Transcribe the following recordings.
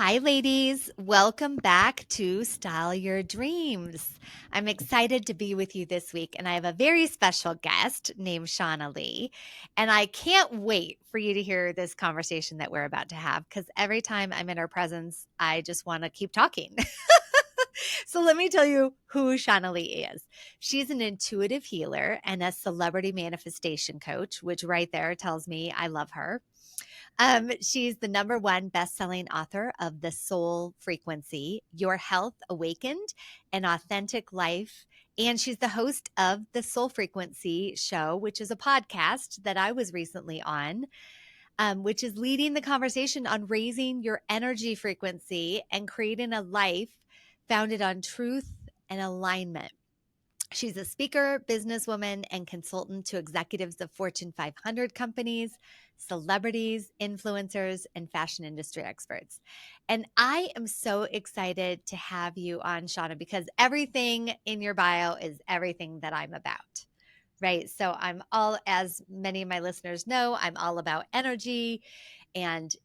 Hi, ladies. Welcome back to Style Your Dreams. I'm excited to be with you this week, and I have a very special guest named Shanna Lee. And I can't wait for you to hear this conversation that we're about to have because every time I'm in her presence, I just want to keep talking. So let me tell you who Shanna Lee is. She's an intuitive healer and a celebrity manifestation coach, which right there tells me I love her. She's the number one best-selling author of The Soul Frequency, Your Health Awakened, An Authentic Life. And she's the host of the Soul Frequency Show, which is a podcast that I was recently on, which is leading the conversation on raising your energy frequency and creating a life founded on truth and alignment. She's a speaker, businesswoman, and consultant to executives of Fortune 500 companies, celebrities, influencers, and fashion industry experts. And I am so excited to have you on, Shauna, because everything in your bio is everything that I'm about. Right. So I'm all, as many of my listeners know, I'm all about energy and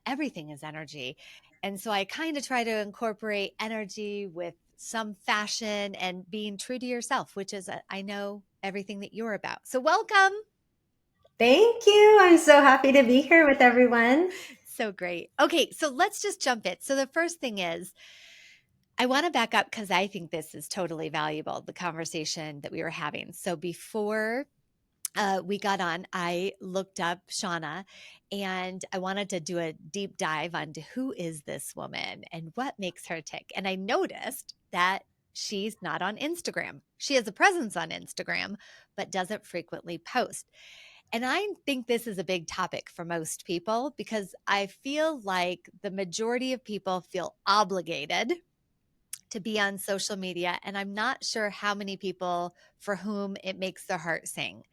everything is energy. And so I kind of try to incorporate energy with some fashion and being true to yourself, which is, I know, everything that you're about. So welcome. Thank you. I'm so happy to be here with everyone. So great. Okay. So let's just jump in. So the first thing is, I want to back up because I think this is totally valuable, the conversation that we were having. So before we got on, I looked up Shauna and I wanted to do a deep dive onto who is this woman and what makes her tick. And I noticed that she's not on Instagram. She has a presence on Instagram, but doesn't frequently post. And I think this is a big topic for most people because I feel like the majority of people feel obligated to be on social media. And I'm not sure how many people for whom it makes their heart sing.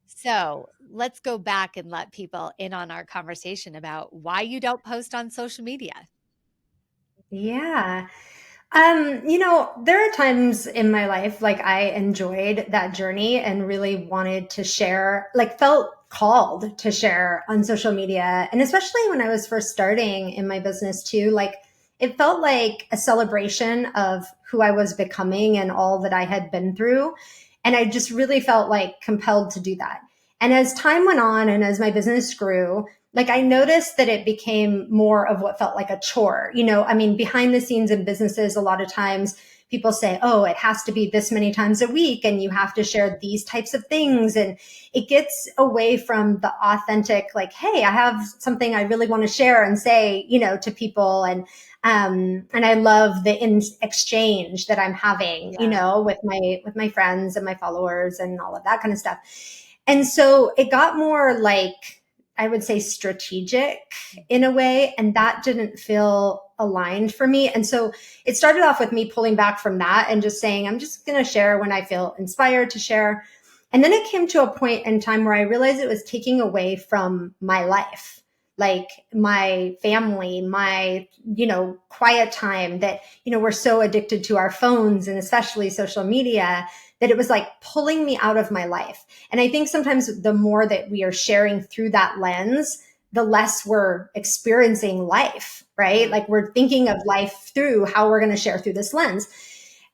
So let's go back and let people in on our conversation about why you don't post on social media. Yeah. There are times in my life like I enjoyed that journey and really wanted to share, like felt called to share on social media. And especially when I was first starting in my business too, like it felt like a celebration of who I was becoming and all that I had been through. And I just really felt like compelled to do that. And as time went on and as my business grew, like I noticed that it became more of what felt like a chore. I mean, behind the scenes in businesses, a lot of times people say, oh, it has to be this many times a week and you have to share these types of things. And it gets away from the authentic, like, hey, I have something I really want to share and say, to people. And I love the exchange that I'm having, Yeah. with my friends and my followers and all of that kind of stuff. And so it got more like, I would say strategic in a way. And that didn't feel aligned for me. And so it started off with me pulling back from that and just saying, I'm just going to share when I feel inspired to share. And then it came to a point in time where I realized it was taking away from my life, like my family, my, quiet time that, we're so addicted to our phones and especially social media that it was like pulling me out of my life. And I think sometimes the more that we are sharing through that lens, the less we're experiencing life, right? Yeah. Like we're thinking of life through how we're going to share through this lens.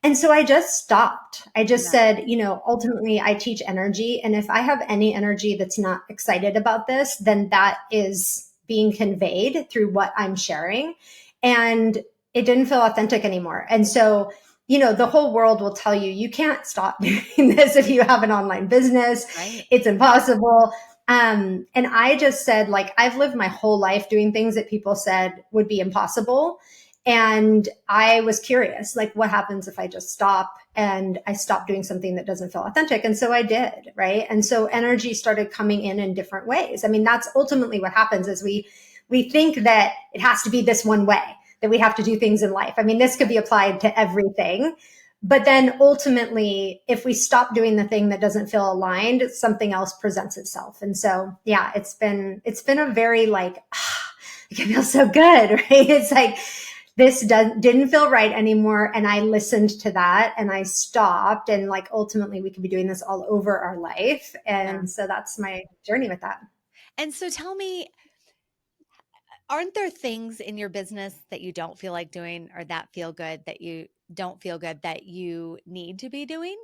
And so I just stopped. I just Yeah. said, ultimately I teach energy. And if I have any energy that's not excited about this, then that is being conveyed through what I'm sharing. And it didn't feel authentic anymore. And so, the whole world will tell you, you can't stop doing this if you have an online business. Right. It's impossible. And I just said, like, I've lived my whole life doing things that people said would be impossible. And I was curious, like, what happens if I just stop and I stop doing something that doesn't feel authentic? And so I did, right? And so energy started coming in different ways. I mean, that's ultimately what happens is we think that it has to be this one way, that we have to do things in life. I mean, this could be applied to everything. But then ultimately, if we stop doing the thing that doesn't feel aligned, something else presents itself. And so, yeah, it's been a very like, it can feel so good, right? It's like, didn't feel right anymore. And I listened to that and I stopped. And like, ultimately, we could be doing this all over our life. Yeah. And so that's my journey with that. And so tell me, Aren't there things in your business that you don't feel like doing or that feel good that you don't feel good that you need to be doing?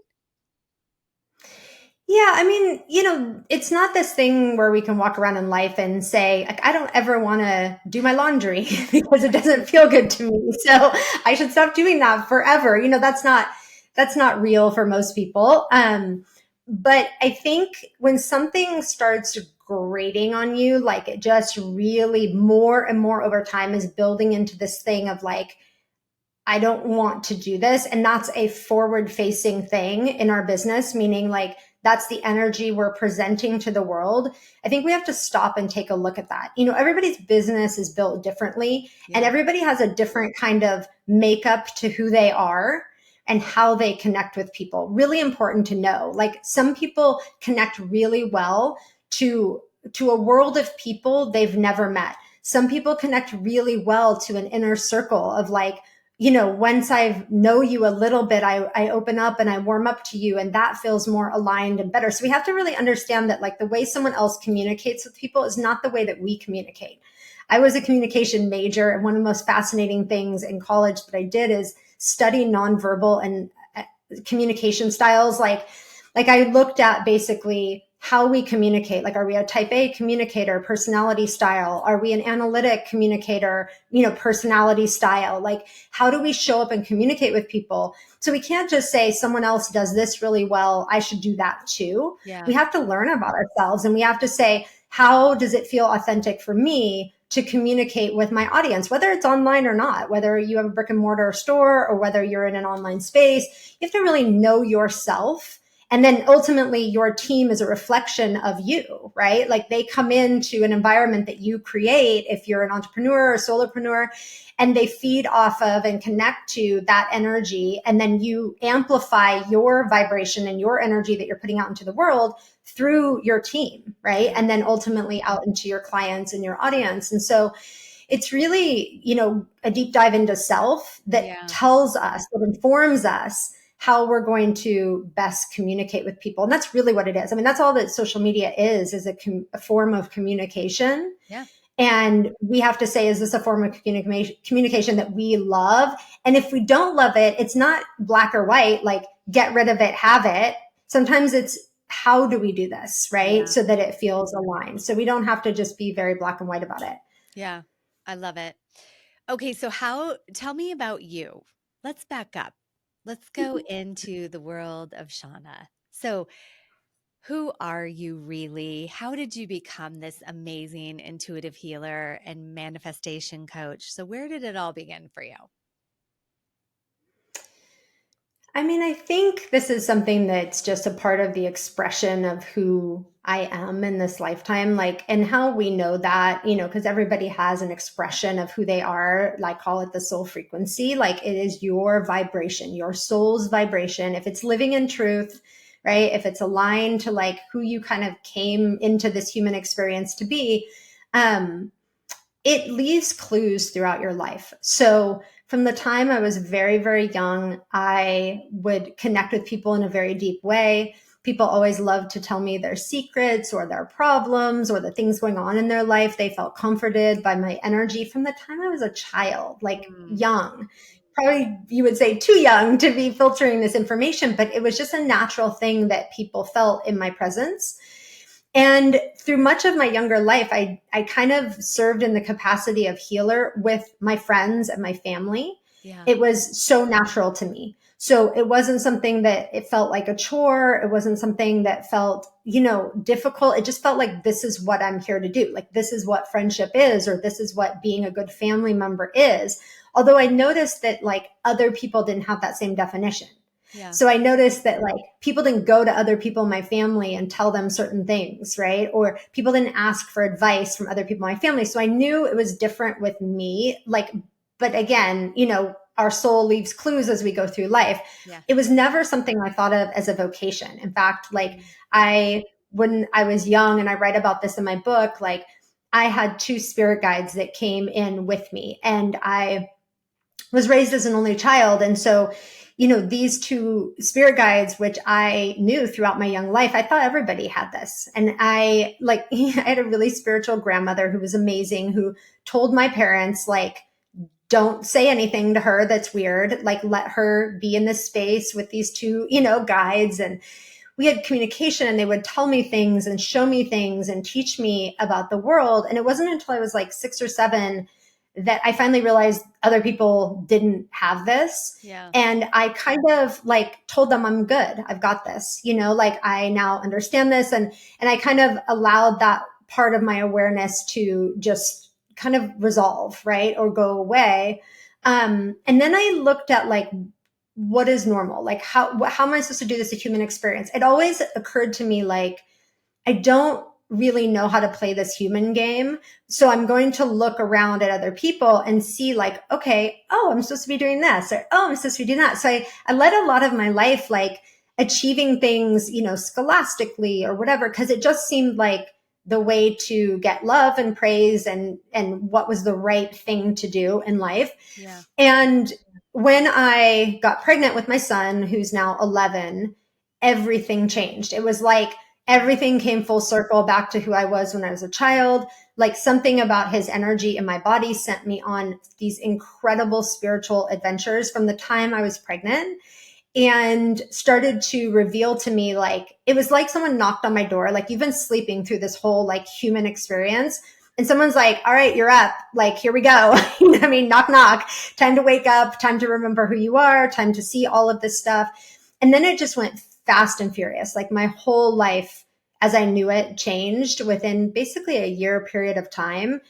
Yeah, I mean, it's not this thing where we can walk around in life and say, like, I don't ever want to do my laundry because it doesn't feel good to me. So I should stop doing that forever. That's not real for most people. But I think when something starts grating on you, like it just really more and more over time is building into this thing of like, I don't want to do this. And that's a forward facing thing in our business, meaning like that's the energy we're presenting to the world. I think we have to stop and take a look at that. Everybody's business is built differently and Yeah. everybody has a different kind of makeup to who they are and how they connect with people. Really important to know. Like some people connect really well to to a world of people they've never met. Some people connect really well to an inner circle of like, once I know you a little bit, I open up and I warm up to you, and that feels more aligned and better. So we have to really understand that like the way someone else communicates with people is not the way that we communicate. I was a communication major, and one of the most fascinating things in college that I did is study nonverbal and communication styles. Like I looked at basically how we communicate. Like, are we a type A communicator, personality style? Are we an analytic communicator, personality style? Like, how do we show up and communicate with people? So we can't just say someone else does this really well, I should do that too. Yeah. We have to learn about ourselves and we have to say, how does it feel authentic for me to communicate with my audience, whether it's online or not, whether you have a brick and mortar store or whether you're in an online space? You have to really know yourself. And then ultimately your team is a reflection of you, right? Like they come into an environment that you create if you're an entrepreneur or solopreneur, and they feed off of and connect to that energy. And then you amplify your vibration and your energy that you're putting out into the world through your team, right? Yeah. And then ultimately out into your clients and your audience. And so it's really, a deep dive into self that Yeah. tells us, that informs us how we're going to best communicate with people. And that's really what it is. I mean, that's all that social media is a form of communication. Yeah. And we have to say, is this a form of communication that we love? And if we don't love it, it's not black or white, like get rid of it, have it. Sometimes it's, how do we do this, right? Yeah. So that it feels aligned. So we don't have to just be very black and white about it. Yeah. I love it. Okay, so tell me about you. Let's back up. Let's go into the world of Shauna. So, who are you really? How did you become this amazing intuitive healer and manifestation coach? So, where did it all begin for you? I mean, I think this is something that's just a part of the expression of who I am in this lifetime, like, and how we know that, because everybody has an expression of who they are, like, call it the soul frequency. Like, it is your vibration, your soul's vibration. If it's living in truth, right? If it's aligned to like who you kind of came into this human experience to be, um, it leaves clues throughout your life. So from the time I was very, very young, I would connect with people in a very deep way. People always loved to tell me their secrets or their problems or the things going on in their life. They felt comforted by my energy from the time I was a child, like Mm, young. Probably you would say too young to be filtering this information, but it was just a natural thing that people felt in my presence. And through much of my younger life, I kind of served in the capacity of healer with my friends and my family. yeah. It was so natural to me. So it wasn't something that it felt like a chore. It wasn't something that felt, difficult. It just felt like this is what I'm here to do. Like this is what friendship is, or this is what being a good family member is. Although I noticed that like other people didn't have that same definition. Yeah. So I noticed that like people didn't go to other people in my family and tell them certain things, right? Or people didn't ask for advice from other people in my family. So I knew it was different with me. Like, but again, our soul leaves clues as we go through life. Yeah. It was never something I thought of as a vocation. In fact, like Mm, when I was young, and I write about this in my book, like I had two spirit guides that came in with me, and I was raised as an only child. And so, these two spirit guides, which I knew throughout my young life, I thought everybody had this. And I had a really spiritual grandmother who was amazing, who told my parents, like, don't say anything to her that's weird. Like, let her be in this space with these two, guides. And we had communication, and they would tell me things and show me things and teach me about the world. And it wasn't until I was like 6 or 7 that I finally realized other people didn't have this. Yeah. And I kind of like told them, I'm good. I've got this, like I now understand this. And I kind of allowed that part of my awareness to just kind of resolve, right? Or go away. And then I looked at like, what is normal? Like how am I supposed to do this a human experience? It always occurred to me like, I don't really know how to play this human game. So I'm going to look around at other people and see like, okay, oh, I'm supposed to be doing this, or oh, I'm supposed to be doing that. So I led a lot of my life like achieving things, scholastically or whatever, because it just seemed like the way to get love and praise and what was the right thing to do in life. Yeah. And when I got pregnant with my son, who's now 11, everything changed. It was like everything came full circle back to who I was when I was a child. Like something about his energy in my body sent me on these incredible spiritual adventures from the time I was pregnant, and started to reveal to me, like, it was like someone knocked on my door. Like, you've been sleeping through this whole like human experience. And someone's like, all right, you're up. Like, here we go. You know what I mean? Knock, knock. Time to wake up, time to remember who you are, time to see all of this stuff. And then it just went fast and furious. Like my whole life as I knew it changed within basically a year period of time.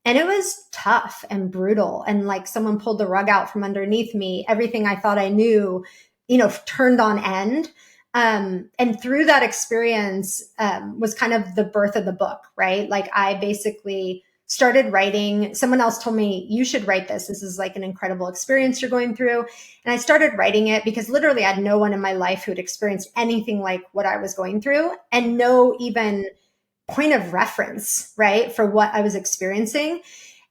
And it was tough and brutal. And like someone pulled the rug out from underneath me. Everything I thought I knew, turned on end. And through that experience was kind of the birth of the book, right? Like I basically started writing. Someone else told me, you should write this. This is like an incredible experience you're going through. And I started writing it because literally I had no one in my life who had experienced anything like what I was going through, and no even point of reference, right, for what I was experiencing.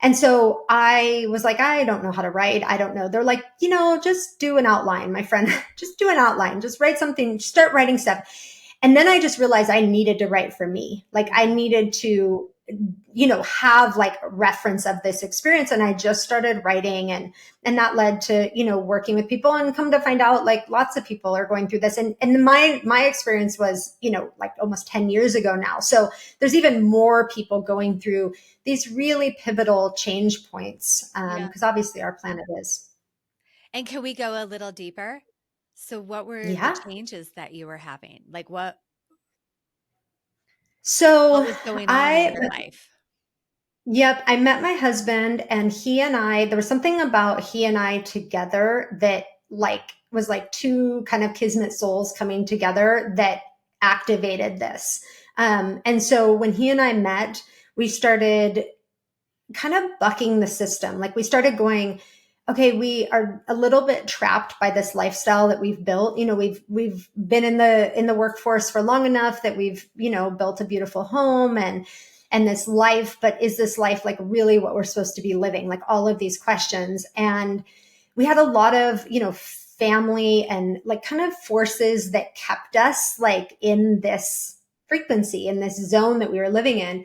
And so I was like, I don't know how to write. I don't know. They're like, just do an outline, my friend. Just do an outline. Just write something. Start writing stuff. And then I just realized I needed to write for me. Like I needed to, have like reference of this experience. And I just started writing, and that led to, working with people, and come to find out like lots of people are going through this. And my experience was, like almost 10 years ago now. So there's even more people going through these really pivotal change points. Yeah. Because obviously our planet is. And can we go a little deeper? So what were the Yeah. changes that you were having? Like what So was going on in I your life? Yep, I met my husband, and there was something about he and I together that like was like two kind of kismet souls coming together that activated this. And so when he and I met, we started kind of bucking the system. Like we started going, okay, we are a little bit trapped by this lifestyle that we've built. We've been in the workforce for long enough that we've, built a beautiful home and this life, but is this life like really what we're supposed to be living? Like all of these questions. And we had a lot of, family and like kind of forces that kept us like in this frequency, in this zone that we were living in.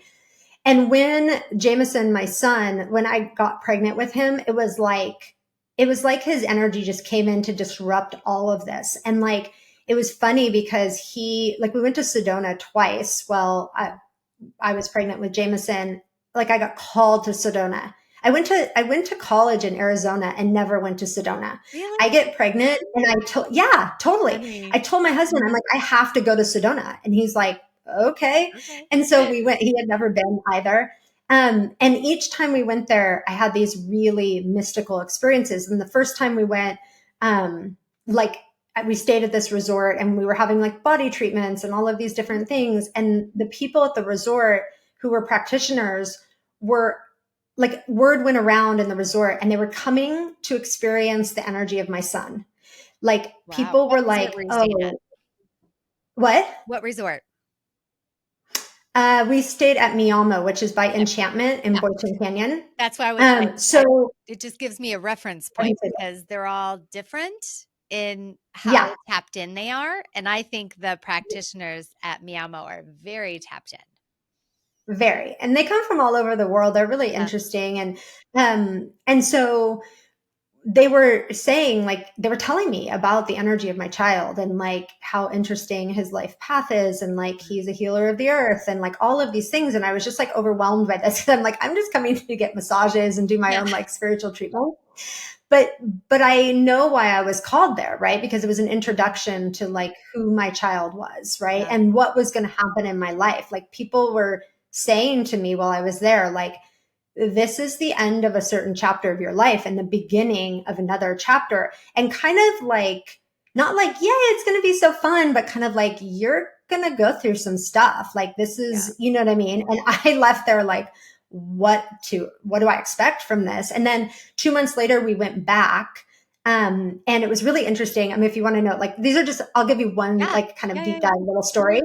And when Jameson, my son, when I got pregnant with him, it was like his energy just came in to disrupt all of this. And like, it was funny because we went to Sedona twice. Well, I was pregnant with Jameson. Like I got called to Sedona. I went to college in Arizona and never went to Sedona. Really? I get pregnant and yeah, totally. I Funny. told my husband, I'm like, I have to go to Sedona. And he's like, okay. Okay. And so we went, he had never been either. And each time we went there, I had these really mystical experiences. And the first time we went, like we stayed at this resort and we were having like body treatments and all of these different things. And the people at the resort who were practitioners were like, word went around in the resort and they were coming to experience the energy of my son. Like Wow. people What were resort like, were you staying at? oh, what? What resort? We stayed at Miama, which is by Okay. Enchantment in Yeah. Boynton Canyon. That's why I was like, So it just gives me a reference I point didn't say that. because they're all different. in how Yeah, tapped in they are. And I think the practitioners at Miamo are very tapped in. very. And they come from all over the world. They're really Yeah. interesting. And so they were saying, like, they were telling me about the energy of my child and like how interesting his life path is, and like he's a healer of the earth and like all of these things. And I was just like overwhelmed by this. I'm like, I'm just coming to get massages and do my Yeah. own like spiritual treatment. but but I know why I was called there, right? Because it was an Mhm. introduction to like who my child was, right? Yeah. And what was going to happen in my life. Like people were saying to me while I was there, like, this is the end of a certain chapter of your life and the beginning of another chapter. And kind of like, not like, yay, it's going to be so fun, but kind of like, you're going to go through some stuff. Like, this Yeah. is, you know what I mean? And I left there like, what do I expect from this? And then 2 months later, we went back. And it was really interesting. I mean, if you want to know, like, these are just, I'll give you one, Yeah. like, kind of Yeah. deep Yeah. dive little story.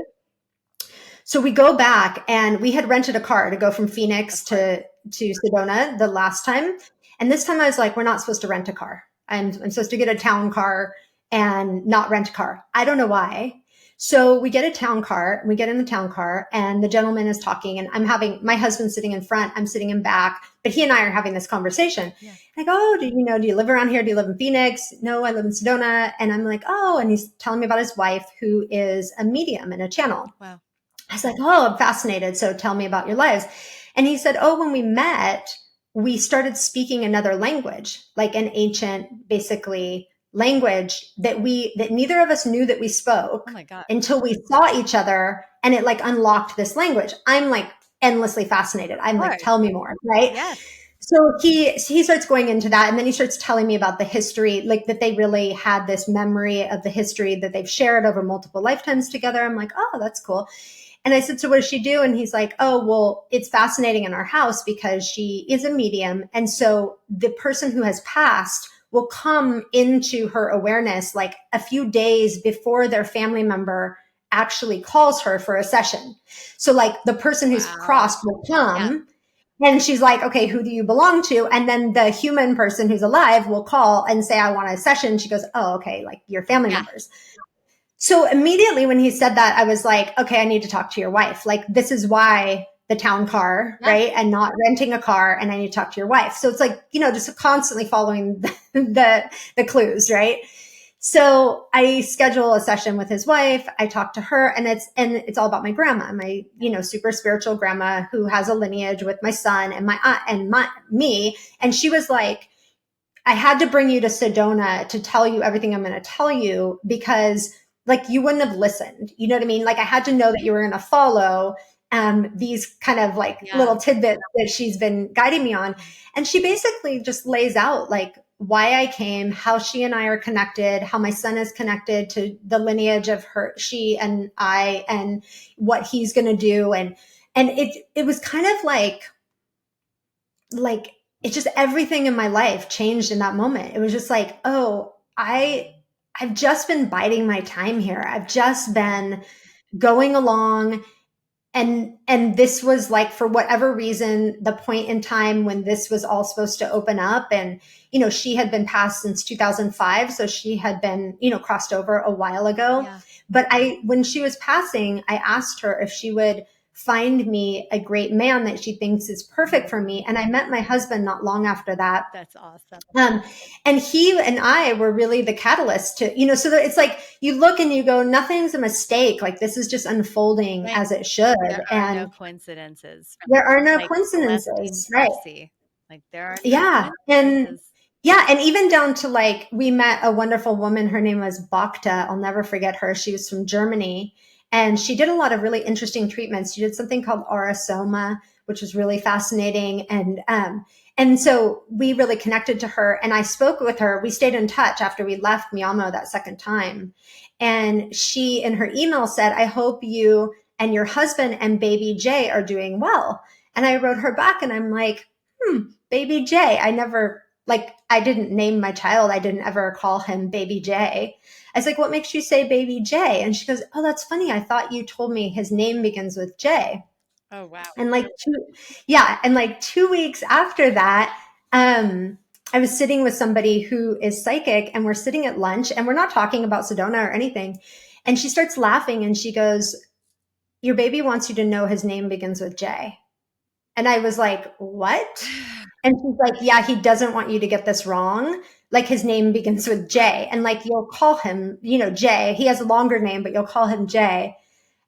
So we go back and we had rented a car to go from Phoenix Of course. to Sedona the last time. And this time I was like, we're not supposed to rent a car. I'm supposed to get a town car and not rent a car. I don't know why. So we get a town car, we get in the town car, and the gentleman is talking, and I'm having my husband sitting in front, I'm sitting in back, but he and I are having this conversation. Yeah. I go, oh, do you live around here? Do you live in Phoenix? No, I live in Sedona. And I'm like, oh, and he's telling me about his wife who is a medium and a channel. Wow. I was like, oh, I'm fascinated. So tell me about your lives. And he said, oh, when we met, we started speaking another language, like an ancient, basically language that neither of us knew that we Oh spoke my God. until we saw each other, and it like unlocked this language. I'm like endlessly fascinated. Of I'm like, course. tell me more, right? Yes. So he starts going into that, and then he starts telling me about the history, like that they really had this memory of the history that they've shared over multiple lifetimes together. I'm like, oh, that's cool. And I said, so what does she do? And he's like, oh, well, it's fascinating in our house because she is a medium. And so the person who has passed will come into her awareness like a few days before their family member actually calls her for a session. So like the person who's Wow. crossed will Yeah. come, and she's like, okay, who do you belong to? And then the human person who's alive will call and say, I want a session. She goes, oh, okay, like your family Yeah. members. So immediately when he said that, I was like, okay, I need to talk to your wife. Like, this is why the town car, Yeah. right? And not renting a car. And I need to talk to your wife. So it's like, just constantly following the clues, right? So I schedule a session with his wife. I talk to her, and it's all about my grandma, my, super spiritual grandma who has a lineage with my son and my aunt and me. And she was like, I had to bring you to Sedona to tell you everything I'm going to tell you, because like you wouldn't have listened. You know what I mean? Like I had to know that you were going to follow these kind of like Yeah. little tidbits that she's been guiding me on. And she basically just lays out like why I came, how she and I are connected, how my son is connected to the lineage of she and I, and what he's going to do. And it was kind of like it's just everything in my life changed in that moment. It was just like, oh, I've just been biding my time here. I've just been going along, and this was like, for whatever reason, the point in time when this was all supposed to open up. And she had been passed since 2005, so she had been crossed over a while ago. Yeah. But when she was passing, I asked her if she would find me a great man that she thinks is perfect for me, and I met my husband not long after that. That's awesome. um, and he and I were really the catalyst to, so that it's like you look and you go, nothing's a mistake. Like this is just unfolding Right. as it should. There are no And coincidences. there are no Like blessing coincidences, right? mercy. Like there are no Yeah. And coincidences. yeah. And even down to like, we met a wonderful woman. Her name was Bhakta. I'll never forget her. She was from Germany, and she did a lot of really interesting treatments. She did something called Aurasoma, which was really fascinating. And so we really connected to her, and I spoke with her. We stayed in touch after we left Miyamo that second time. And she, in her email, said, I hope you and your husband and baby Jay are doing well. And I wrote her back, and I'm like, baby Jay. I didn't name my child. I didn't ever call him baby Jay. I was like, what makes you say baby Jay? And she goes, oh, that's funny. I thought you told me his name begins with J. Oh wow. And like 2 weeks after that, I was sitting with somebody who is psychic, and we're sitting at lunch, and we're not talking about Sedona or anything. And she starts laughing and she goes, "Your baby wants you to know his name begins with J." And I was like, "What?" And she's like, "Yeah, he doesn't want you to get this wrong. Like, his name begins with J. And like, you'll call him, Jay. He has a longer name, but you'll call him Jay."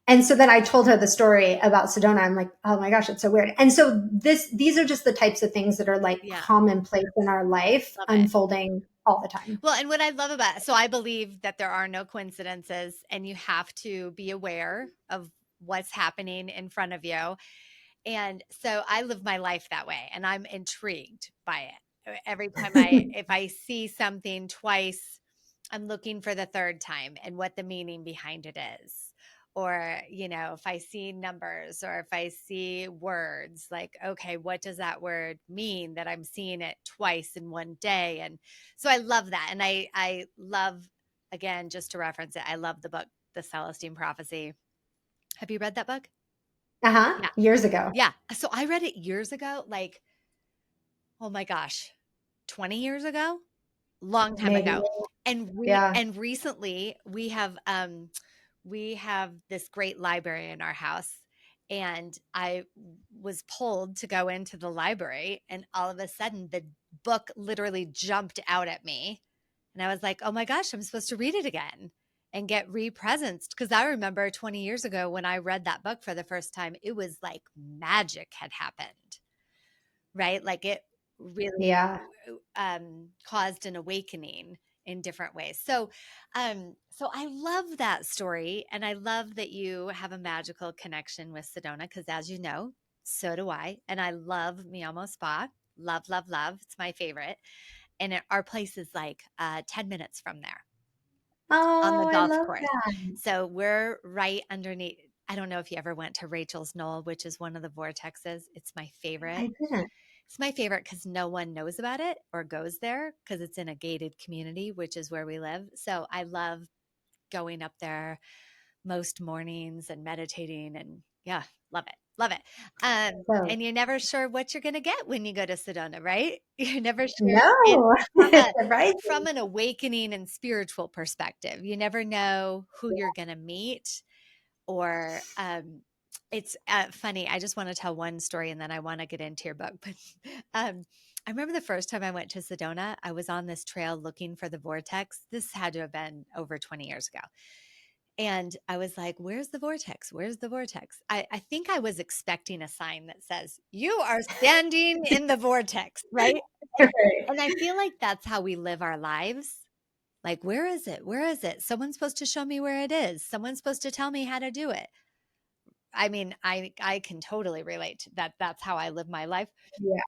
And so then I told her the story about Sedona. I'm like, "Oh my gosh, it's so weird." And so these are just the types of things that are like Yeah, commonplace in our life, love it. unfolding all the time. Well, and what I love about so I believe that there are no coincidences and you have to be aware of what's happening in front of you. And so I live my life that way and I'm intrigued by it. Every time if I see something twice, I'm looking for the third time and what the meaning behind it is. Or, if I see numbers or if I see words, like, okay, what does that word mean that I'm seeing it twice in one day? And so I love that. And I love, again, just to reference it, I love the book, The Celestine Prophecy. Have you read that book? Uh-huh. Yeah. Years ago, Yeah. So I read it years ago, like, oh my gosh, 20 years ago? Long time maybe. ago. Yeah. And recently we have this great library in our house and I was pulled to go into the library and all of a sudden the book literally jumped out at me and I was like, "Oh my gosh, I'm supposed to read it again." And get represenced because I remember 20 years ago when I read that book for the first time, it was like magic had happened, right? Like it really Yeah. caused an awakening in different ways. So I love that story, and I love that you have a magical connection with Sedona because, as you know, so do I. And I love Mi Amo Spa. Love, love, love. It's my favorite. And our place is like 10 minutes from there on the Oh, I golf love course. that. So we're right underneath. I don't know if you ever went to Rachel's Knoll, which is one of the vortexes. It's my favorite. I didn't. It's my favorite because no one knows about it or goes there because it's in a gated community, which is where we live. So I love going up there most mornings and meditating and yeah, love it. Love it. So And you're never sure what you're going to get when you go to Sedona, right? You're never sure. And no, from a it's surprising. from an awakening and spiritual perspective, you never know who you're going to meet or it's funny. I just want to tell one story and then I want to get into your book. But um, I remember the first time I went to Sedona, I was on this trail looking for the vortex. This had to have been over 20 years ago. And I was like, "Where's the vortex? Where's the vortex?" I think I was expecting a sign that says, "You are standing in the vortex," right? Right. And I feel like that's how we live our lives. Like, where is it? Where is it? Someone's supposed to show me where it is. Someone's supposed to tell me how to do it. I mean, I can totally relate to that. That's how I live my life. Yeah.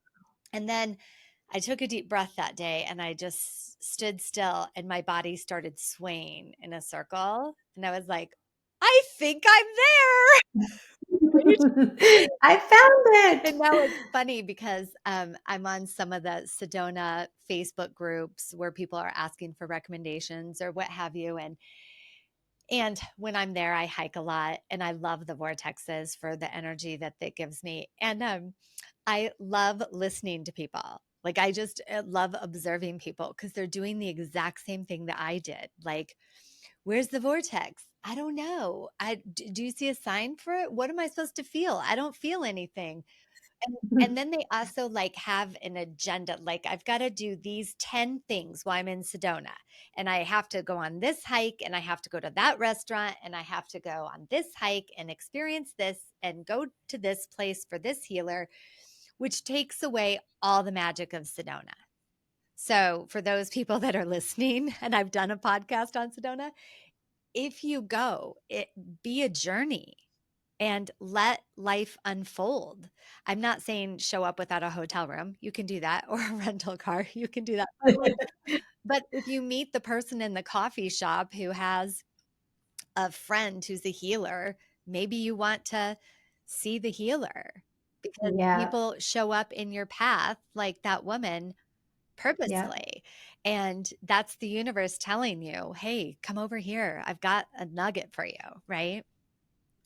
And then I took a deep breath that day and I just stood still and my body started swaying in a circle. And I was like, "I think I'm there." Right? I found And it. now it's funny because I'm on some of the Sedona Facebook groups where people are asking for recommendations or what have you. And when I'm there, I hike a lot and I love the vortexes for the energy that that gives me. And I love listening to people. Like I just love observing people because they're doing the exact same thing that I did. Like, where's the vortex? I don't know. Do you see a sign for it? What am I supposed to feel? I don't feel anything. And then they also like have an agenda. Like I've got to do these 10 things while I'm in Sedona. And I have to go on this hike and I have to go to that restaurant and I have to go on this hike and experience this and go to this place for this healer, which takes away all the magic of Sedona. So for those people that are listening, and I've done a podcast on Sedona, if you go, it be a journey and let life unfold. I'm not saying show up without a hotel room. You can do that or a rental car. You can do that. But if you meet the person in the coffee shop who has a friend who's a healer, maybe you want to see the healer because Yeah. people show up in your path like that woman Yeah. purposely. And that's the universe telling you, "Hey, come over here. I've got a nugget for you." Right.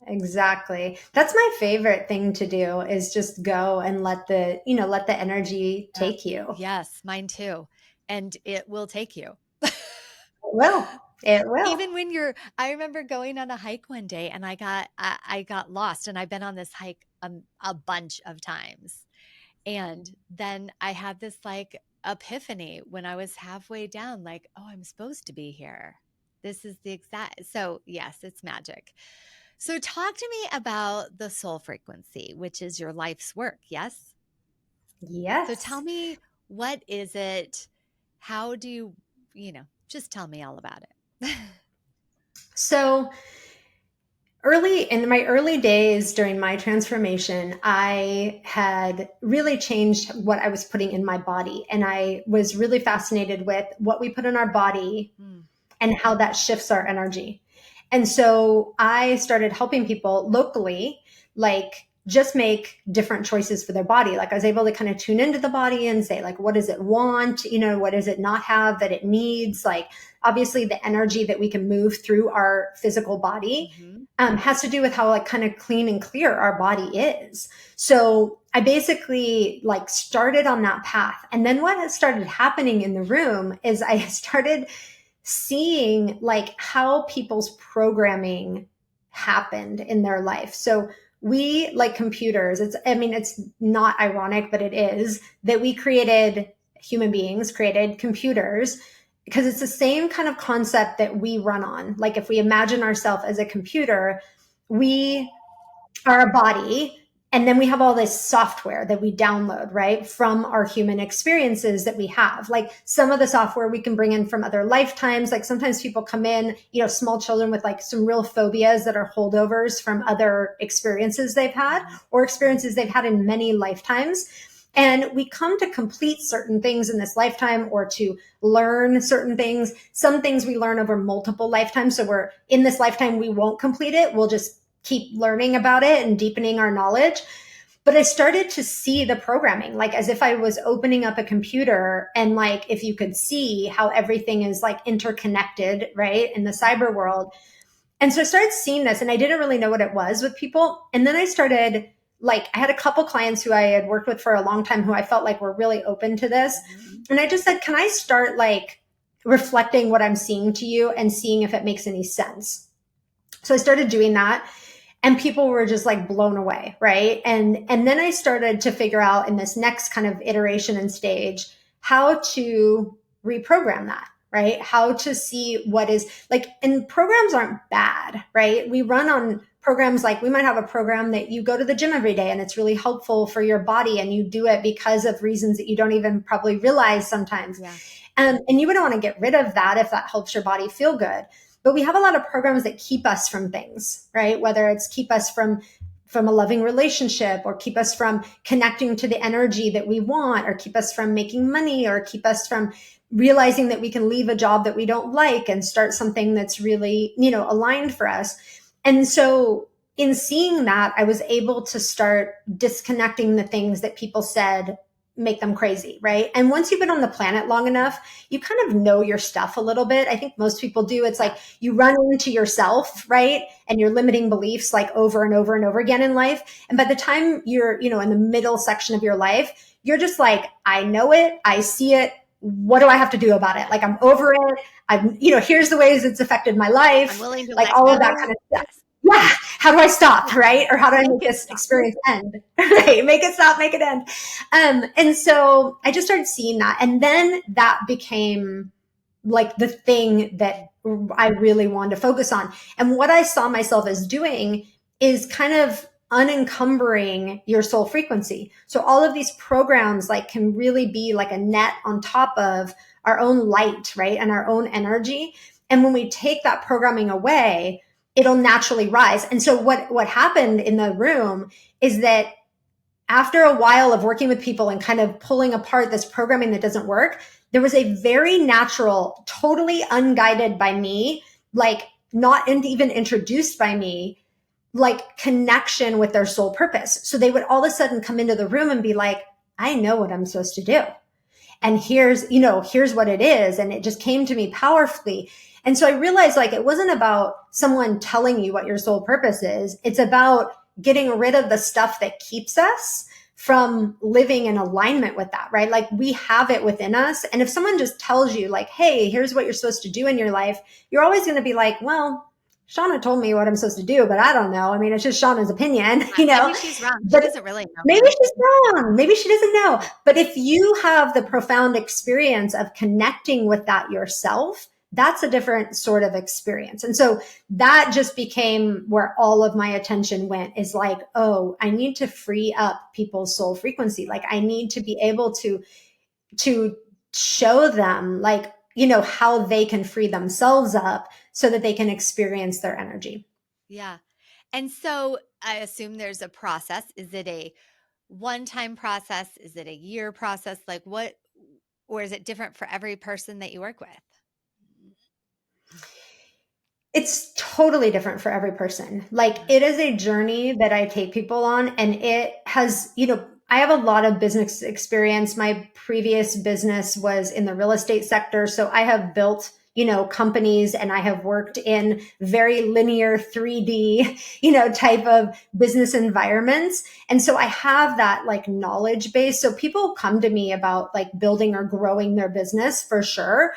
Exactly. That's my favorite thing to do is just go and let the energy Yeah. take you. Yes, mine too. And it will take you. It will. It will. Even when you're I remember going on a hike one day and I got lost, and I've been on this hike a bunch of times. And then I had this like epiphany when I was halfway down, like, oh, I'm supposed to be here. This is the exact, so yes, it's magic. So talk to me about the soul frequency, which is your life's work. Yes. So tell Yes. me, what is it? How do just tell me all about it. So early in my early days during my transformation, I had really changed what I was putting in my body. And I was really fascinated with what we put in our body Mm, and how that shifts our energy. And so I started helping people locally, like just make different choices for their body. Like I was able to kind of tune into the body and say, like, what does it want? What does it not have that it needs? Like, obviously, the energy that we can move through our physical body mhm, has to do with how like kind of clean and clear our body is. So I basically like started on that path. And then what has started happening in the room is I started seeing like how people's programming happened in their life. So we like computers. It's not ironic, but it is that we created human beings, created computers because it's the same kind of concept that we run on. Like if we imagine ourselves as a computer, we are a body, and then we have all this software that we download, right, from our human experiences that we have. Like some of the software we can bring in from other lifetimes. Like sometimes people come in, small children with like some real phobias that are holdovers from other experiences they've had mhm, or experiences they've had in many lifetimes. And we come to complete certain things in this lifetime or to learn certain things. Some things we learn over multiple lifetimes. So we're in this lifetime, we won't complete it. We'll just keep learning about it and deepening our knowledge. But I started to see the programming, like as if I was opening up a computer and like if you could see how everything is like interconnected, right, in the cyber world. And so I started seeing this and I didn't really know what it was with people. And then I started like, I had a couple clients who I had worked with for a long time who I felt like were really open to this. mhm. And I just said, can I start like reflecting what I'm seeing to you and seeing if it makes any sense? So I started doing that and people were just like blown away, right? And then I started to figure out in this next kind of iteration and stage how to reprogram that, right? How to see what is like, and programs aren't bad, right? We run on programs, like we might have a program that you go to the gym every day and it's really helpful for your body and you do it because of reasons that you don't even probably realize sometimes. Yeah. And you wouldn't want to get rid of that if that helps your body feel good. But we have a lot of programs that keep us from things, right? Whether it's keep us from a loving relationship or keep us from connecting to the energy that we want or keep us from making money or keep us from realizing that we can leave a job that we don't like and start something that's really, aligned for us. And so in seeing that, I was able to start disconnecting the things that people said make them crazy, right? And once you've been on the planet long enough, you kind of know your stuff a little bit. I think most people do. It's Yeah. like you run into yourself, right? And your limiting beliefs like over and over and over again in life. And by the time you're, in the middle section of your life, you're just like, I know it, I see it. What do I have to do about it? Yeah. Like I'm over it. Here's the ways it's affected my I'm life, willing to like let all of that go. kind of stuff. Yes. Yeah. How do I stop? Right. Or how do I Make make it this stop. experience end? Right. Make it stop, make it end. And so I just started seeing that. And then that became like the thing that I really wanted to focus on. And what I saw myself as doing is kind of unencumbering your soul frequency. So all of these programs like can really be like a net on top of our own light, right? And our own energy. And when we take that programming away, it'll naturally rise. And so what happened in the room is that after a while of working with people and kind of pulling apart this programming that doesn't work, there was a very natural, totally unguided by me, like not even introduced by me, like connection with their soul purpose. So they would all of a sudden come into the room and be like, I know what I'm supposed to do. And here's what it is. And it just came to me powerfully. And so I realized like it wasn't about someone telling you what your soul purpose is. It's about getting rid of the stuff that keeps us from living in alignment with that, right? Like we have it within us. And if someone just tells you like, hey, here's what you're supposed to do in your life, you're always going to be like, well, Shauna told me what I'm supposed to do, but I don't know. I mean, it's just Shauna's opinion, Maybe she's wrong. She but doesn't really maybe know. she's wrong. Maybe she doesn't know. But if you have the profound experience of connecting with that yourself, that's a different sort of experience. And so that just became where all of my attention went, is like, oh, I need to free up people's soul frequency. Like I need to be able to show them like, how they can free themselves up so that they can experience their energy. Yeah. And so I assume there's a process. Is it a one-time process? Is it a year process? Like what, or is it different for every person that you work with? It's totally different for every person. Like Yeah. it is a journey that I take people on, and it has, I have a lot of business experience. My previous business was in the real estate sector. So I have built, companies, and I have worked in very linear 3D, type of business environments. And so I have that like knowledge base. So people come to me about like building or growing their business for sure,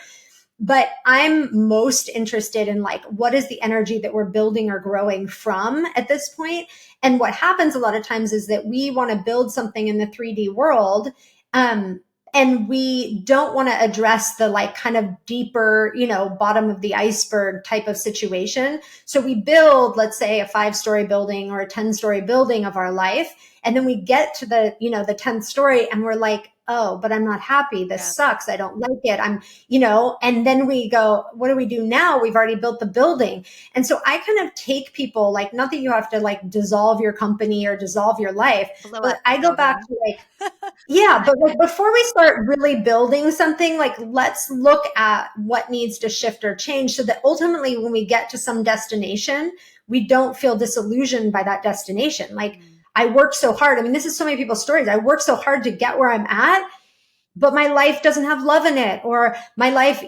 but I'm most interested in like what is the energy that we're building or growing from at this point. And what happens a lot of times is that we want to build something in the 3D world, um, and we don't want to address the like kind of deeper, bottom of the iceberg type of situation. So we build, let's say, a 5-story building or a 10-story building of our life, and then we get to the 10th story and we're like, oh, but I'm not happy, this Yeah. sucks, I don't like it, and then we go, what do we do now? We've already built the building. And so I kind of take people, like, not that you have to like dissolve your company or dissolve your life, Blow but up the I go back building. to like, yeah, but like before we start really building something, like let's look at what needs to shift or change so that ultimately when we get to some destination, we don't feel disillusioned by that destination. Like Mm. I worked so hard. I mean, this is so many people's stories. I worked so hard to get where I'm at, but my life doesn't have love in it, or my life,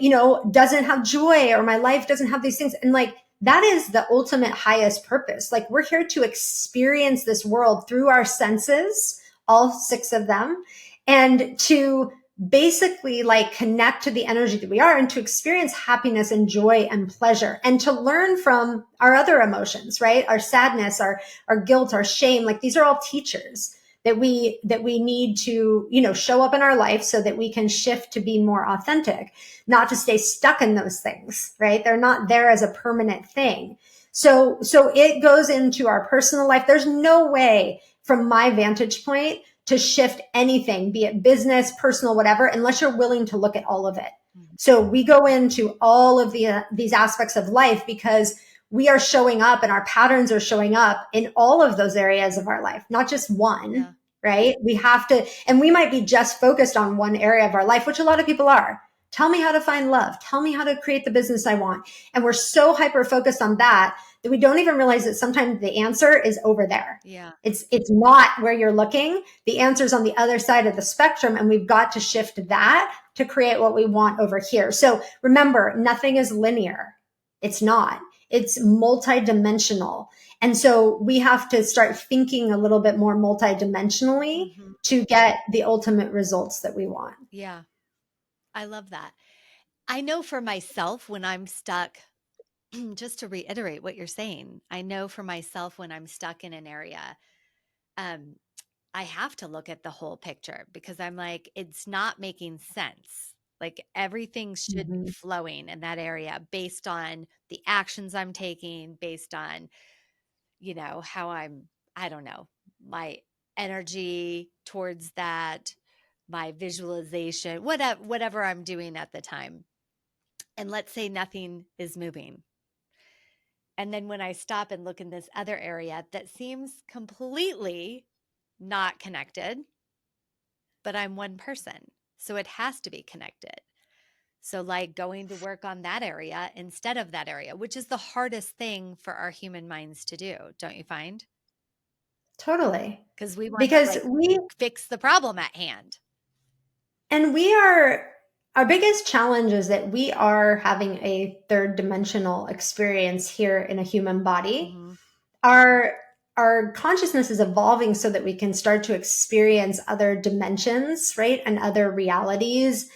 doesn't have joy, or my life doesn't have these things. And like, that is the ultimate highest purpose. Like we're here to experience this world through our senses, all 6 of them, and to basically like connect to the energy that we are, and to experience happiness and joy and pleasure, and to learn from our other emotions, right? Our sadness, our guilt, our shame. Like these are all teachers that we need to, show up in our life so that we can shift to be more authentic, not to stay stuck in those things, right? They're not there as a permanent thing. So it goes into our personal life. There's no way from my vantage point to shift anything, be it business, personal, whatever, unless you're willing to look at all of it. Mhm. So we go into all of these aspects of life because we are showing up and our patterns are showing up in all of those areas of our life, not just one, Yeah. right? We have to, and we might be just focused on one area of our life, which a lot of people are. Tell me how to find love. Tell me how to create the business I want. And we're so hyper focused on that that we don't even realize that sometimes the answer is over there. Yeah. It's not where you're looking. The answer's on the other side of the spectrum. And we've got to shift that to create what we want over here. So remember, nothing is linear. It's not. It's multidimensional. And so we have to start thinking a little bit more multidimensionally Hmm. to get the ultimate results that we want. Yeah. I love that. I know for myself when I'm stuck, just to reiterate what you're saying, I know for myself when I'm stuck in an area, um, I have to look at the whole picture because I'm like, it's not making sense. Like everything should be Mm-hmm. flowing in that area based on the actions I'm taking, based on, how I don't know, my energy towards that, my visualization, whatever I'm doing at the time. And let's say nothing is moving. And then when I stop and look in this other area that seems completely not connected, but I'm one person. So it has to be connected. So, like going to work on that area instead of that area, which is the hardest thing for our human minds to do, don't you find? Totally. Because we want to Because like we fix the problem at hand. And our biggest challenge is that we are having a third dimensional experience here in a human body. Mm-hmm. Our our consciousness is evolving so that we can start to experience other dimensions, right? And other realities.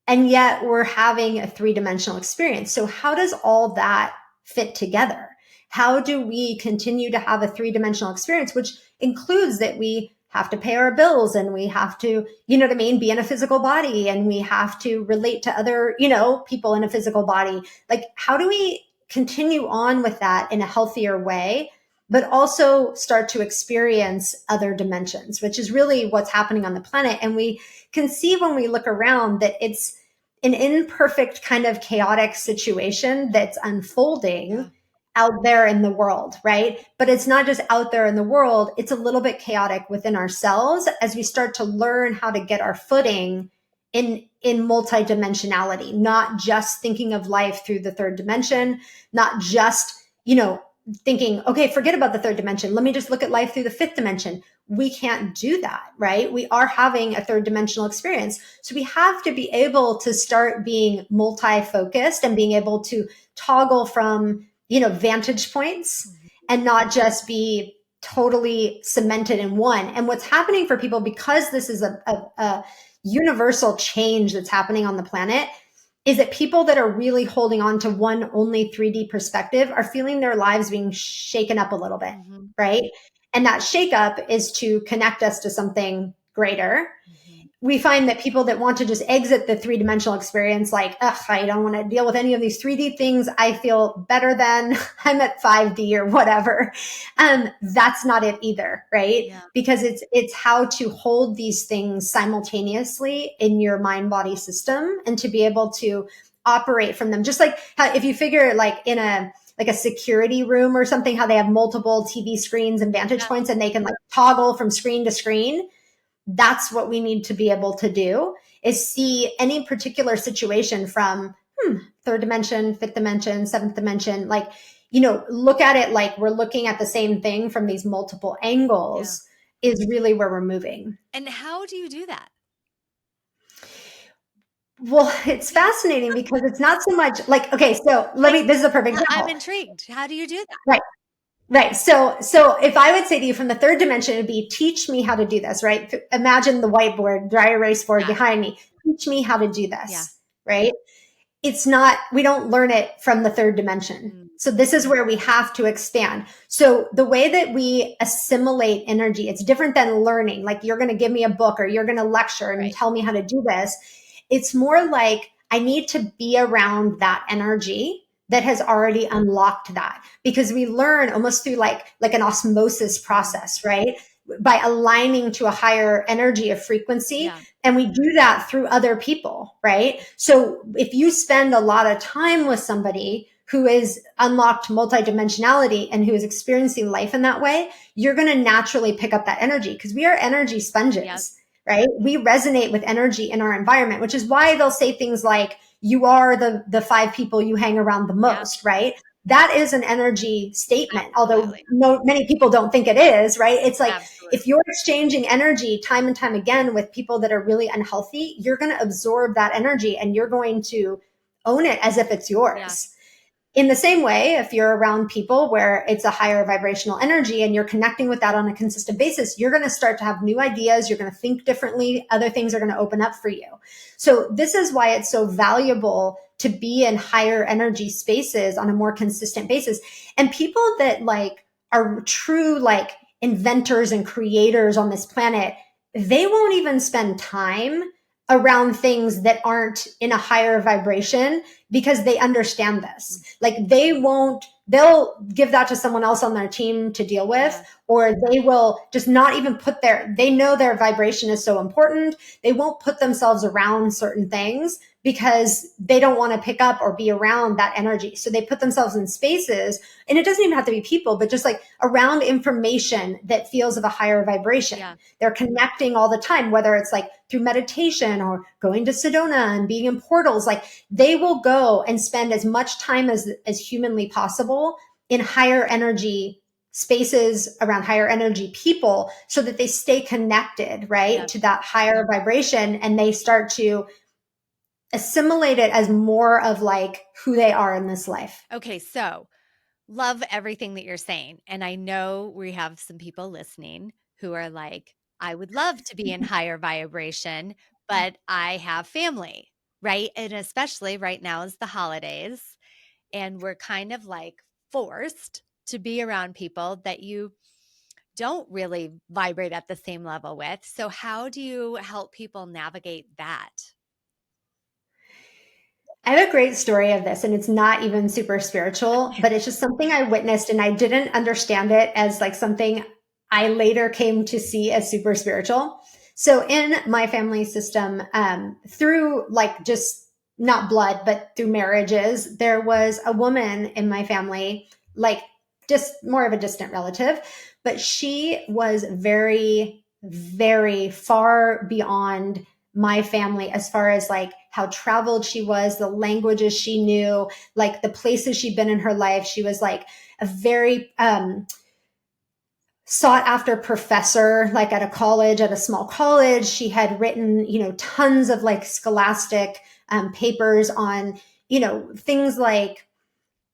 And yet we're having a three-dimensional experience. So how does all that fit together? How do we continue to have a three-dimensional experience, which includes that we have to pay our bills and we have to, you know what I mean, be in a physical body and we have to relate to other, people in a physical body. Like, how do we continue on with that in a healthier way, but also start to experience other dimensions, which is really what's happening on the planet? And we can see when we look around that it's an imperfect kind of chaotic situation that's Yeah. unfolding out there in the world, right? But it's not just out there in the world, it's a little bit chaotic within ourselves as we start to learn how to get our footing in multidimensionality, not just thinking of life through the third dimension, not just, thinking, okay, forget about the third dimension. Let me just look at life through the fifth dimension. We can't do that, right? We are having a third dimensional experience. So we have to be able to start being multi-focused and being able to toggle from, vantage points Mm-hmm. and not just be totally cemented in one. And what's happening for people, because this is a universal change that's happening on the planet, is that people that are really holding on to one only 3D perspective are feeling their lives being shaken up a little bit, Mm-hmm. right? And that shakeup is to connect us to something greater. Mm-hmm. We find that people that want to just exit the three-dimensional experience, like, ugh, I don't want to deal with any of these 3D things. I feel better than I'm at 5D or whatever. That's not it either, right? Yeah. Because it's how to hold these things simultaneously in your mind body system and to be able to operate from them. Just like how, if you figure like in a security room or something, how they have multiple TV screens and vantage Yeah. points and they can like toggle from screen to screen. That's what we need to be able to do, is see any particular situation from third dimension, fifth dimension, seventh dimension, like, look at it like we're looking at the same thing from these multiple Yeah. angles is really where we're moving. And how do you do that? Well, it's fascinating because it's not so much like, okay, so Like, this is a perfect I'm example. intrigued. How do you do that? Right. Right. So if I would say to you from the third dimension, it'd be teach me how to do this, right? Imagine the whiteboard, dry erase board Yeah. behind me. Teach me how to do Yeah. this, right? It's not, we don't learn it from the third dimension. Mm. So this is where we have to expand. So the way that we assimilate energy, it's different than learning. Like you're going to give me a book or you're going to lecture and Right. tell me how to do this. It's more like I need to be around that energy that has already unlocked that, because we learn almost through like an osmosis Mm. process, right? By aligning to a higher energy of frequency. Yeah. And we do that through other people, right? So if you spend a lot of time with somebody who is unlocked multidimensionality and who is experiencing life in that way, you're going to naturally pick up that energy because we are energy Yep. sponges, right? We resonate with energy in our environment, which is why they'll say things like, you are the five people you hang around the Yep. most, right? That is an energy statement, although Absolutely. many people don't think it is, right? It's like, Absolutely. if you're exchanging energy time and time again with people that are really unhealthy, you're going to absorb that energy and you're going to own it as if it's Yeah. yours. In the same way, if you're around people where it's a higher vibrational energy and you're connecting with that on a consistent basis, you're going to start to have new ideas. You're going to think differently. Other things are going to open up for you. So this is why it's so valuable to be in higher energy spaces on a more consistent basis. And people that like are true, like inventors and creators on this planet, they won't even spend time around things that aren't in a higher vibration because they understand this. Like they'll give that to someone else on their team to deal with, Yeah. or they will just not even they know their vibration is so important. They won't put themselves around certain things because they don't want to pick up or be around that energy. So they put themselves in spaces, and it doesn't even have to be people, but just like around information that feels of a higher vibration. Yeah. They're connecting all the time, whether it's like through meditation or going to Sedona and being in portals. Like they will go and spend as much time as humanly possible in higher energy spaces around higher energy people so that they stay connected, right, Yeah. to that higher vibration, and they start to assimilate it as more of like who they are in this life. Okay, so love everything that you're saying. And I know we have some people listening who are like, I would love to be in higher vibration, but I have family, right? And especially right now is the holidays, and we're kind of like forced to be around people that you don't really vibrate at the same level with. So, how do you help people navigate that? I have a great story of this, and it's not even super spiritual, but it's just something I witnessed, and I didn't understand it as like something I later came to see as super spiritual. So in my family system, through like just not blood, but through marriages, there was a woman in my family, like just more of a distant relative, but she was very, very far beyond my family as far as like how traveled she was, the languages she knew, like the places she'd been in her life. She was like a very sought after professor, like at a college, at a small college. She had written, tons of like scholastic papers on, things like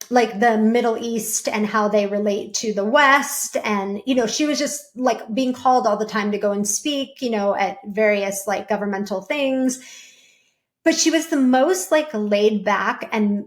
the Middle East and how they relate to the West. And, she was just like being called all the time to go and speak, at various like governmental things. But she was the most like laid back and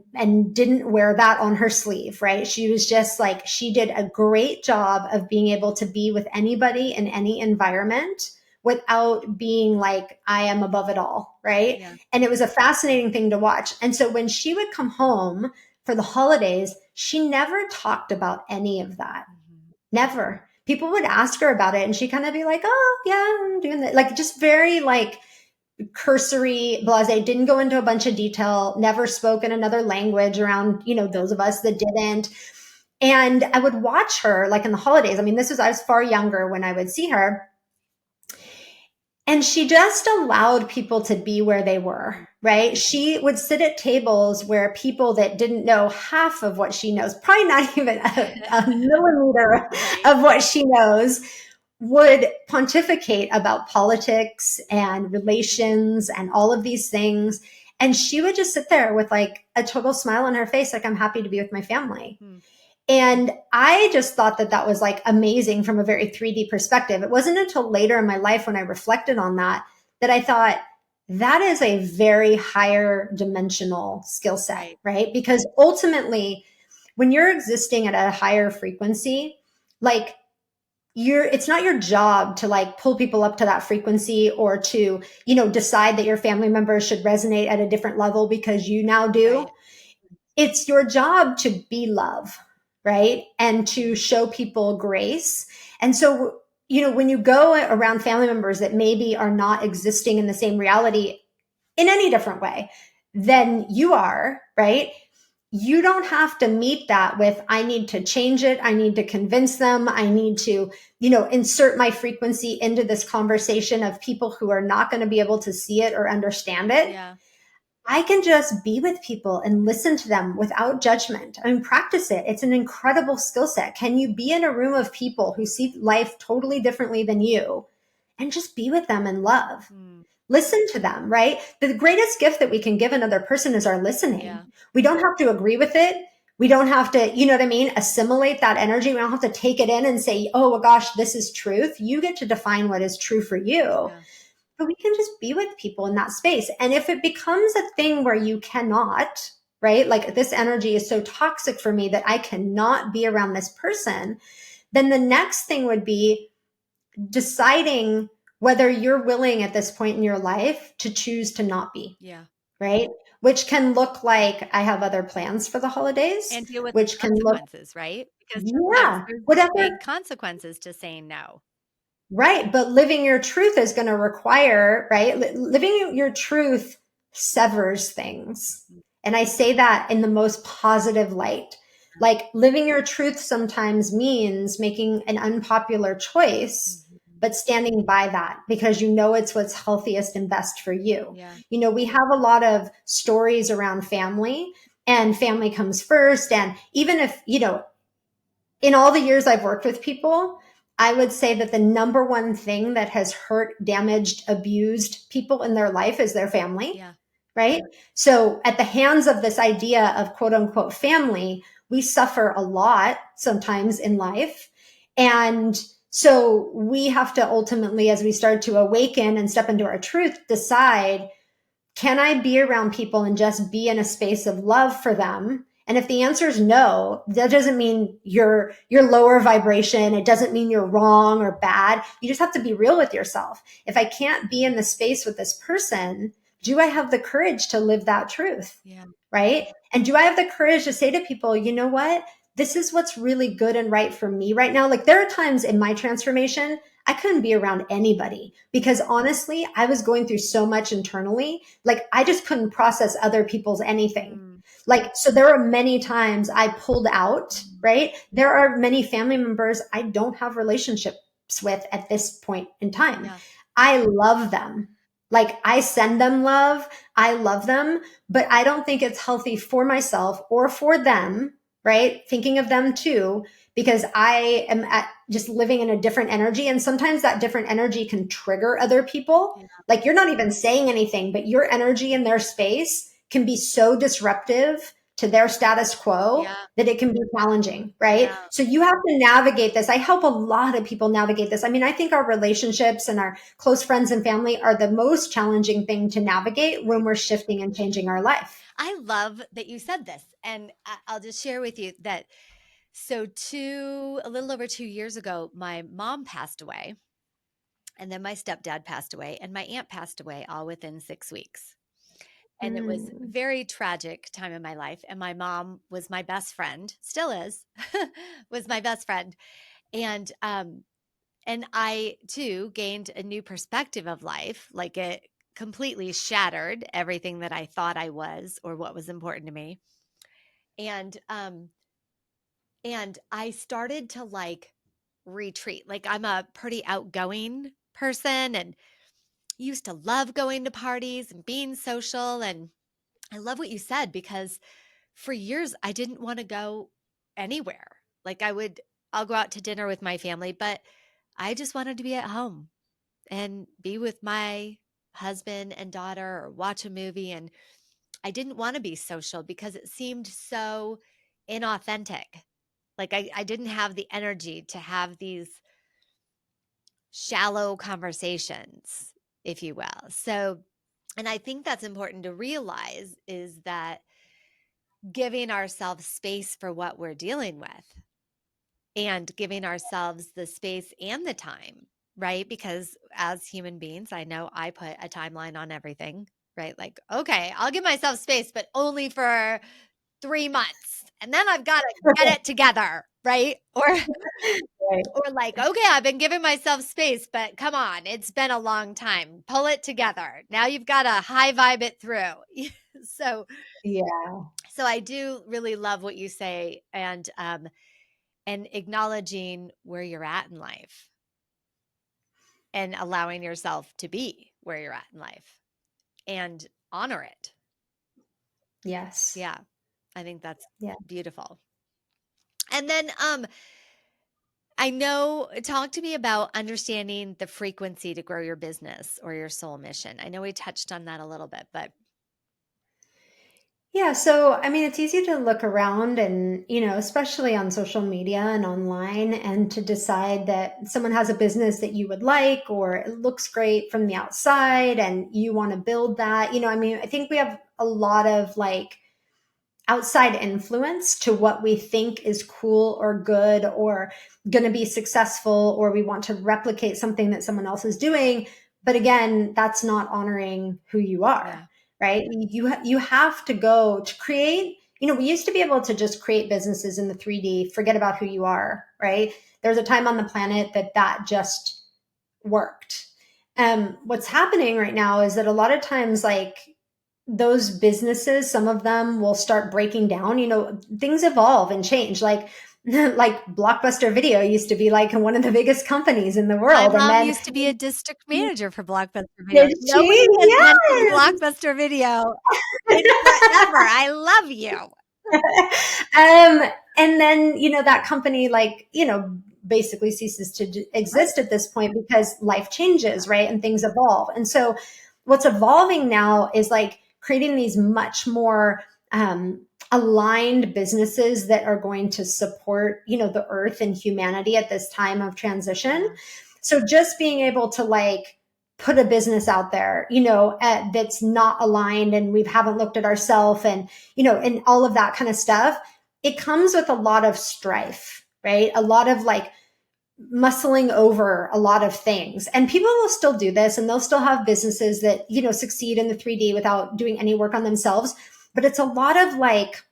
didn't wear that on her sleeve, right? She was just like, she did a great job of being able to be with anybody in any environment without being like, I am above it all, right? Yeah. And it was a fascinating thing to watch. And so when she would come home for the holidays, she never talked about any of that. Mhm. Never. People would ask her about it and she kind of be like, oh yeah, I'm doing that. Like just very like cursory, blase, didn't go into a bunch of detail, never spoke in another language around, Yeah. those of us that didn't. And I would watch her like in the holidays. I mean, I was far younger when I would see her. And she just allowed people to be where they were, right? She would sit at tables where people that didn't know half of what she knows, probably not even a millimeter Right. of what she knows, would pontificate about politics and relations and all of these things. And she would just sit there with like a total smile on her face, like, I'm happy to be with my family. Hmm. And I just thought that that was like amazing from a very 3D perspective. It wasn't until later in my life when I reflected on that that I thought that is a very higher dimensional skill set, Right. right? Because ultimately, when you're existing at a higher frequency, like it's not your job to like pull people up to that frequency or to, decide that your family members should resonate at a different level because you now do. Right. It's your job to be love, right? And to show people grace. And so, when you go around family members that maybe are not existing in the same reality in any different way than you are, right? You don't have to meet that with, I need to change it. I need to convince them. I need to, insert my frequency into this conversation of people who are not going to be able to see it or understand it. Yeah. I can just be with people and listen to them without judgment. I mean, practice it. It's an incredible skill set. Can you be in a room of people who see life totally differently than you and just be with them in love? Hmm. Listen to them, right? The greatest gift that we can give another person is our listening. Yeah. We don't have to agree with it. We don't have to, you know what I mean? Assimilate that energy. We don't have to take it in and say, oh my gosh, this is truth. You get to define what is true for you. Yeah. But we can just be with people in that space. And if it becomes a thing where you cannot, right? Like this energy is so toxic for me that I cannot be around this person, then the next thing would be deciding whether you're willing at this point in your life to choose to not be, Yeah. right? Which can look like I have other plans for the holidays, And deal with the which can look, consequences, right? Because sometimes yeah, there's whatever. big consequences to saying no. Right. But living your truth is going to require, right? Living your truth severs things. And I say that in the most positive light. Like living your truth sometimes means making an unpopular choice, Mhm. but standing by that because you know it's what's healthiest and best for you. Yeah. We have a lot of stories around family and family comes first. And even if, in all the years I've worked with people, I would say that the number one thing that has hurt, damaged, abused people in their life is their family, Yeah. right? So, at the hands of this idea of quote unquote family, we suffer a lot sometimes in life. And so, we have to ultimately, as we start to awaken and step into our truth, decide, can I be around people and just be in a space of love for them? And if the answer is no, that doesn't mean you're lower vibration. It doesn't mean you're wrong or bad. You just have to be real with yourself. If I can't be in the space with this person, do I have the courage to live that truth? Yeah. Right? And do I have the courage to say to people, you know what? This is what's really good and right for me right now. Like, there are times in my transformation, I couldn't be around anybody because honestly, I was going through so much internally. Like, I just couldn't process other people's anything. Mm. Like, so there are many times I pulled out, Mm. right? There are many family members I don't have relationships with at this point in time. Yeah. I love them. Like, I send them love. I love them, but I don't think it's healthy for myself or for them, right? Thinking of them too, because I am just living in a different energy. And sometimes that different energy can trigger other people. Yeah. Like, you're not even saying anything, but your energy in their space can be so disruptive to their status quo Yeah. that it can be challenging, right? Yeah. So you have to navigate this. I help a lot of people navigate this. I mean, I think our relationships and our close friends and family are the most challenging thing to navigate when we're shifting and changing our life. I love that you said this. And I'll just share with you that so a little over 2 years ago, my mom passed away. And then my stepdad passed away, and my aunt passed away all within 6 weeks. And it was Mm. very tragic time in my life. And my mom was my best friend, still is, was my best friend. And I too gained a new perspective of life. Like, it completely shattered everything that I thought I was or what was important to me. And and I started to like retreat. Like, I'm a pretty outgoing person and used to love going to parties and being social. And I love what you said because for years I didn't want to go anywhere. Like, I'll go out to dinner with my family, but I just wanted to be at home and be with my husband and daughter or watch a movie. And I didn't want to be social because it seemed so inauthentic. Like, I didn't have the energy to have these shallow conversations, if you will. So, and I think that's important to realize is that giving ourselves space for what we're dealing with and giving ourselves the space and the time, right? Because as human beings, I know I put a timeline on everything, right? Like, okay, I'll give myself space, but only for 3 months. And then I've got to get it together, right? Right. Or like, okay, I've been giving myself space, but come on, it's been a long time. Pull it together. Now you've got to high vibe it through. so Yeah. so I do really love what you say and acknowledging where you're at in life and allowing yourself to be where you're at in life and honor it. Yes. Yeah. I think that's Yeah. beautiful. And then I know, talk to me about understanding the frequency to grow your business or your soul mission. I know we touched on that a little bit, but Yeah, so I mean, it's easy to look around and, especially on social media and online, and to decide that someone has a business that you would like, or it looks great from the outside and you want to build that. I mean, I think we have a lot of like outside influence to what we think is cool or good or going to be successful, or we want to replicate something that someone else is doing. But again, that's not honoring who you are, yeah. right? You have to go to create. We used to be able to just create businesses in the 3D, forget about who you are, right? There's a time on the planet that just worked. What's happening right now is that a lot of times, like, those businesses, some of them will start breaking down. Things evolve and change. Like Blockbuster Video used to be like one of the biggest companies in the My world, and mom then used to be a district manager for Blockbuster Video. did Nobody she? has mentioned Yes. Blockbuster Video in forever. I love you. And then, that company, like, basically ceases to Right. exist at this point because life Yeah. changes, right? And things evolve. And so what's evolving now is like creating these much more aligned businesses that are going to support, the earth and humanity at this time of transition. Yeah. So just being able to like put a business out there, that's not aligned, and we haven't looked at ourselves, and, and all of that kind of stuff, it comes with a lot of strife, right? A lot of like muscling over a lot of things. And people will still do this, and they'll still have businesses that, succeed in the 3D without doing any work on themselves. But it's a lot of like,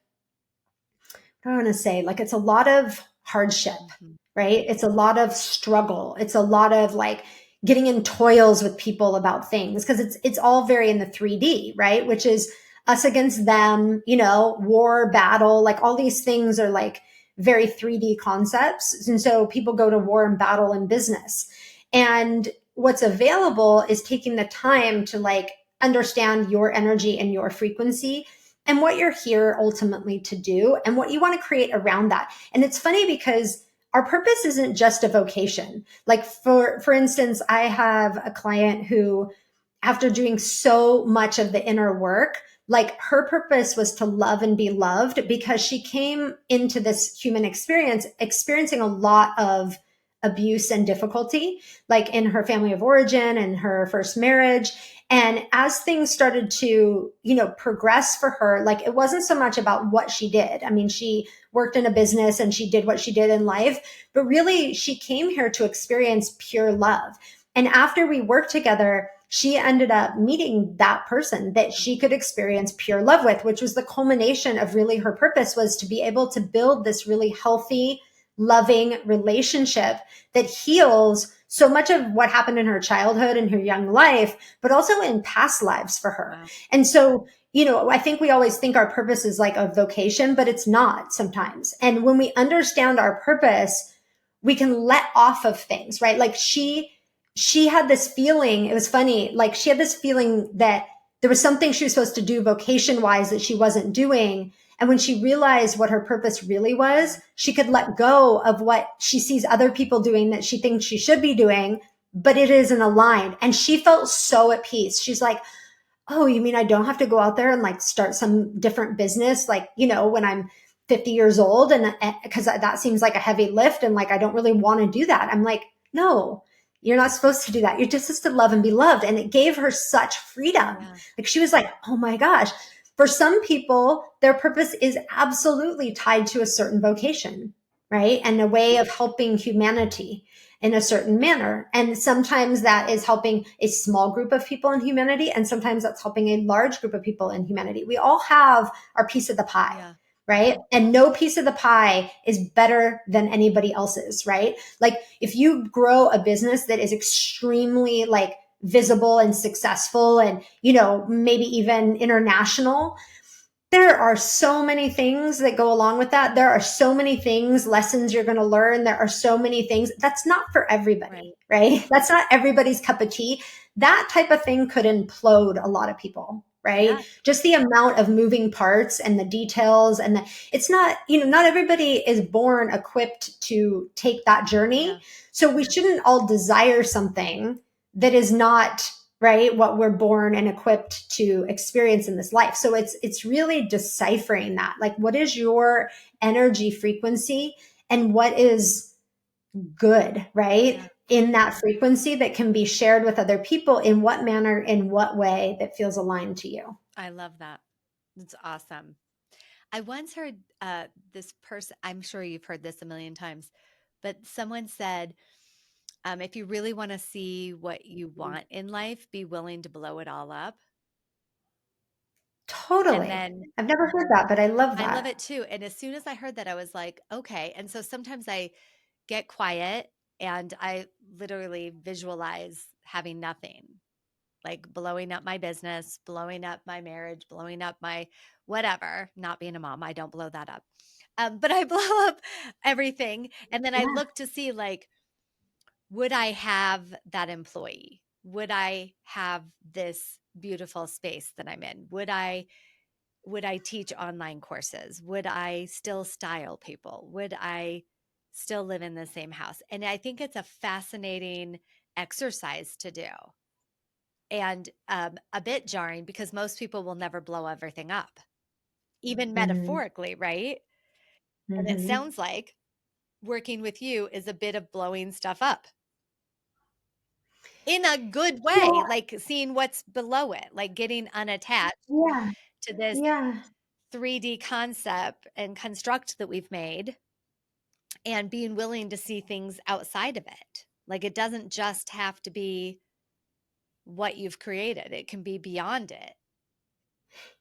I want to say, like, it's a lot of hardship, Mhm. right? It's a lot of struggle. It's a lot of like getting in toils with people about things, because it's all very in the 3D, right? Which is us against them, war, battle, like all these things are like very 3D concepts. And so people go to war and battle in business. And what's available is taking the time to like understand your energy and your frequency and what you're here ultimately to do and what you want to create around that. And it's funny because our purpose isn't just a vocation. Like for instance, I have a client who, after doing so much of the inner work, like her purpose was to love and be loved, because she came into this human experience experiencing a lot of abuse and difficulty, like in her family of origin and her first marriage. And as things started to, progress for her, like it wasn't so much about what she did. I mean, she worked in a business and she did what she did in life, but really she came here to experience pure love. And after we worked together, she ended up meeting that person that she could experience pure love with, which was the culmination of really her purpose, was to be able to build this really healthy, loving relationship that heals so much of what happened in her childhood and her young life, but also in past lives for her. Wow. And so, I think we always think our purpose is like a vocation, but it's not sometimes. And when we understand our purpose, we can let off of things, right? Like she had this feeling, it was funny, like she had this feeling that there was something she was supposed to do vocation wise that she wasn't doing. And when she realized what her purpose really was, Yeah. she could let go of what she sees other people doing that she thinks she should be doing, but it isn't aligned. And she felt so at peace. She's like, oh, you mean I don't have to go out there and like start some different business, like, when I'm 50 years old? And because that seems like a heavy lift. And like, I don't really want to do that. I'm like, no, you're not supposed to do that. You're just supposed to love and be loved. And it gave her such freedom. Yeah. Like she was like, oh my gosh. For some people, their purpose is absolutely tied to a certain vocation, right? And a way of helping humanity in a certain manner. And sometimes that is helping a small group of people in humanity, and sometimes that's helping a large group of people in humanity. We all have our piece of the pie, Yeah. right? And no piece of the pie is better than anybody else's, right? Like if you grow a business that is extremely like visible and successful and, maybe even international, there are so many things that go along with that. There are so many things, lessons you're going to learn. There are so many things. That's not for everybody, Right. right? That's not everybody's cup of tea. That type of thing could implode a lot of people, right? Yeah. Just the amount of moving parts and the details, and it's not, not everybody is born equipped to take that journey. Yeah. So we shouldn't all desire something that is not, right, what we're born and equipped to experience in this life. So it's really deciphering that, like, what is your energy frequency and what is good, right, Yeah. in that frequency that can be shared with other people, in what manner, in what way that feels aligned to you. I love that. It's awesome. I once heard this person, I'm sure you've heard this a million times, but someone said, if you really want to see what you want in life, be willing to blow it all up. And Totally. then I've never heard that, but I love I love that. it too. And as soon as I heard that, I was like, okay. And so sometimes I get quiet and I literally visualize having nothing, like blowing up my business, blowing up my marriage, blowing up my whatever, not being a mom. I don't blow that up. But I blow up everything. And then I Yeah. look to see, like, would I have that employee? Would I have this beautiful space that I'm in? Would I would I teach online courses? Would I still style people? Would I still live in the same house? And I think it's a fascinating exercise to do, and a bit jarring because most people will never blow everything up, even Mm-hmm. metaphorically, right? And it Mm-hmm. sounds like working with you is a bit of blowing stuff up in a good way, Yeah. like seeing what's below it, like getting unattached Yeah. to this Yeah. 3D concept and construct that we've made, and being willing to see things outside of it. Like it doesn't just have to be what you've created, it can be beyond it.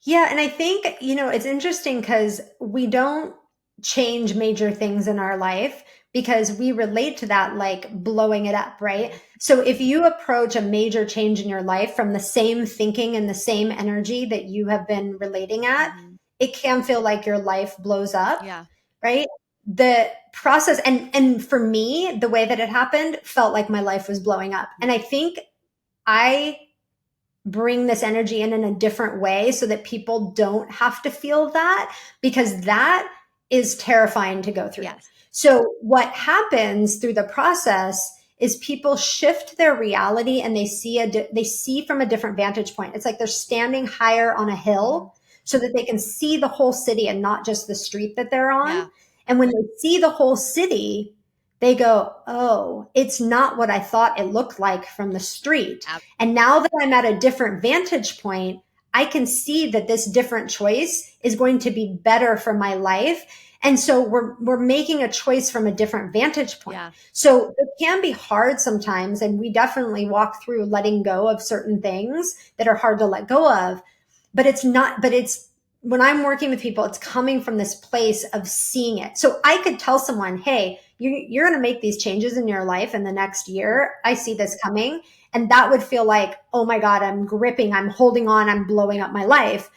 Yeah, and I think, it's interesting because we don't change major things in our life because we relate to that like blowing it up, right? Mhm. So if you approach a major change in your life from the same thinking and the same energy that you have been relating at, Mhm. it can feel like your life blows up, Yeah. right? The process and for me, the way that it happened felt like my life was blowing up. And I think I bring this energy in a different way so that people don't have to feel that, because that is terrifying to go through. Yes. So what happens through the process is people shift their reality and they see from a different vantage point. It's like they're standing higher on a Mhm. hill so that they can see the whole city and not just the street that they're on. Yeah. And when they see the whole city, they go, "Oh, it's not what I thought it looked like from the street." And now that I'm at a different vantage point, I can see that this different choice is going to be better for my life. And so we're making a choice from a different vantage point. Yeah. So it can be hard sometimes. And we definitely walk through letting go of certain things that are hard to let go of. But it's not, but it's when I'm working with people, it's coming from this place of seeing it. So I could tell someone, hey, you're going to make these changes in your life in the next year. I see this coming. And that would feel like, oh my God, I'm gripping, I'm holding on, I'm blowing Yeah. up my life.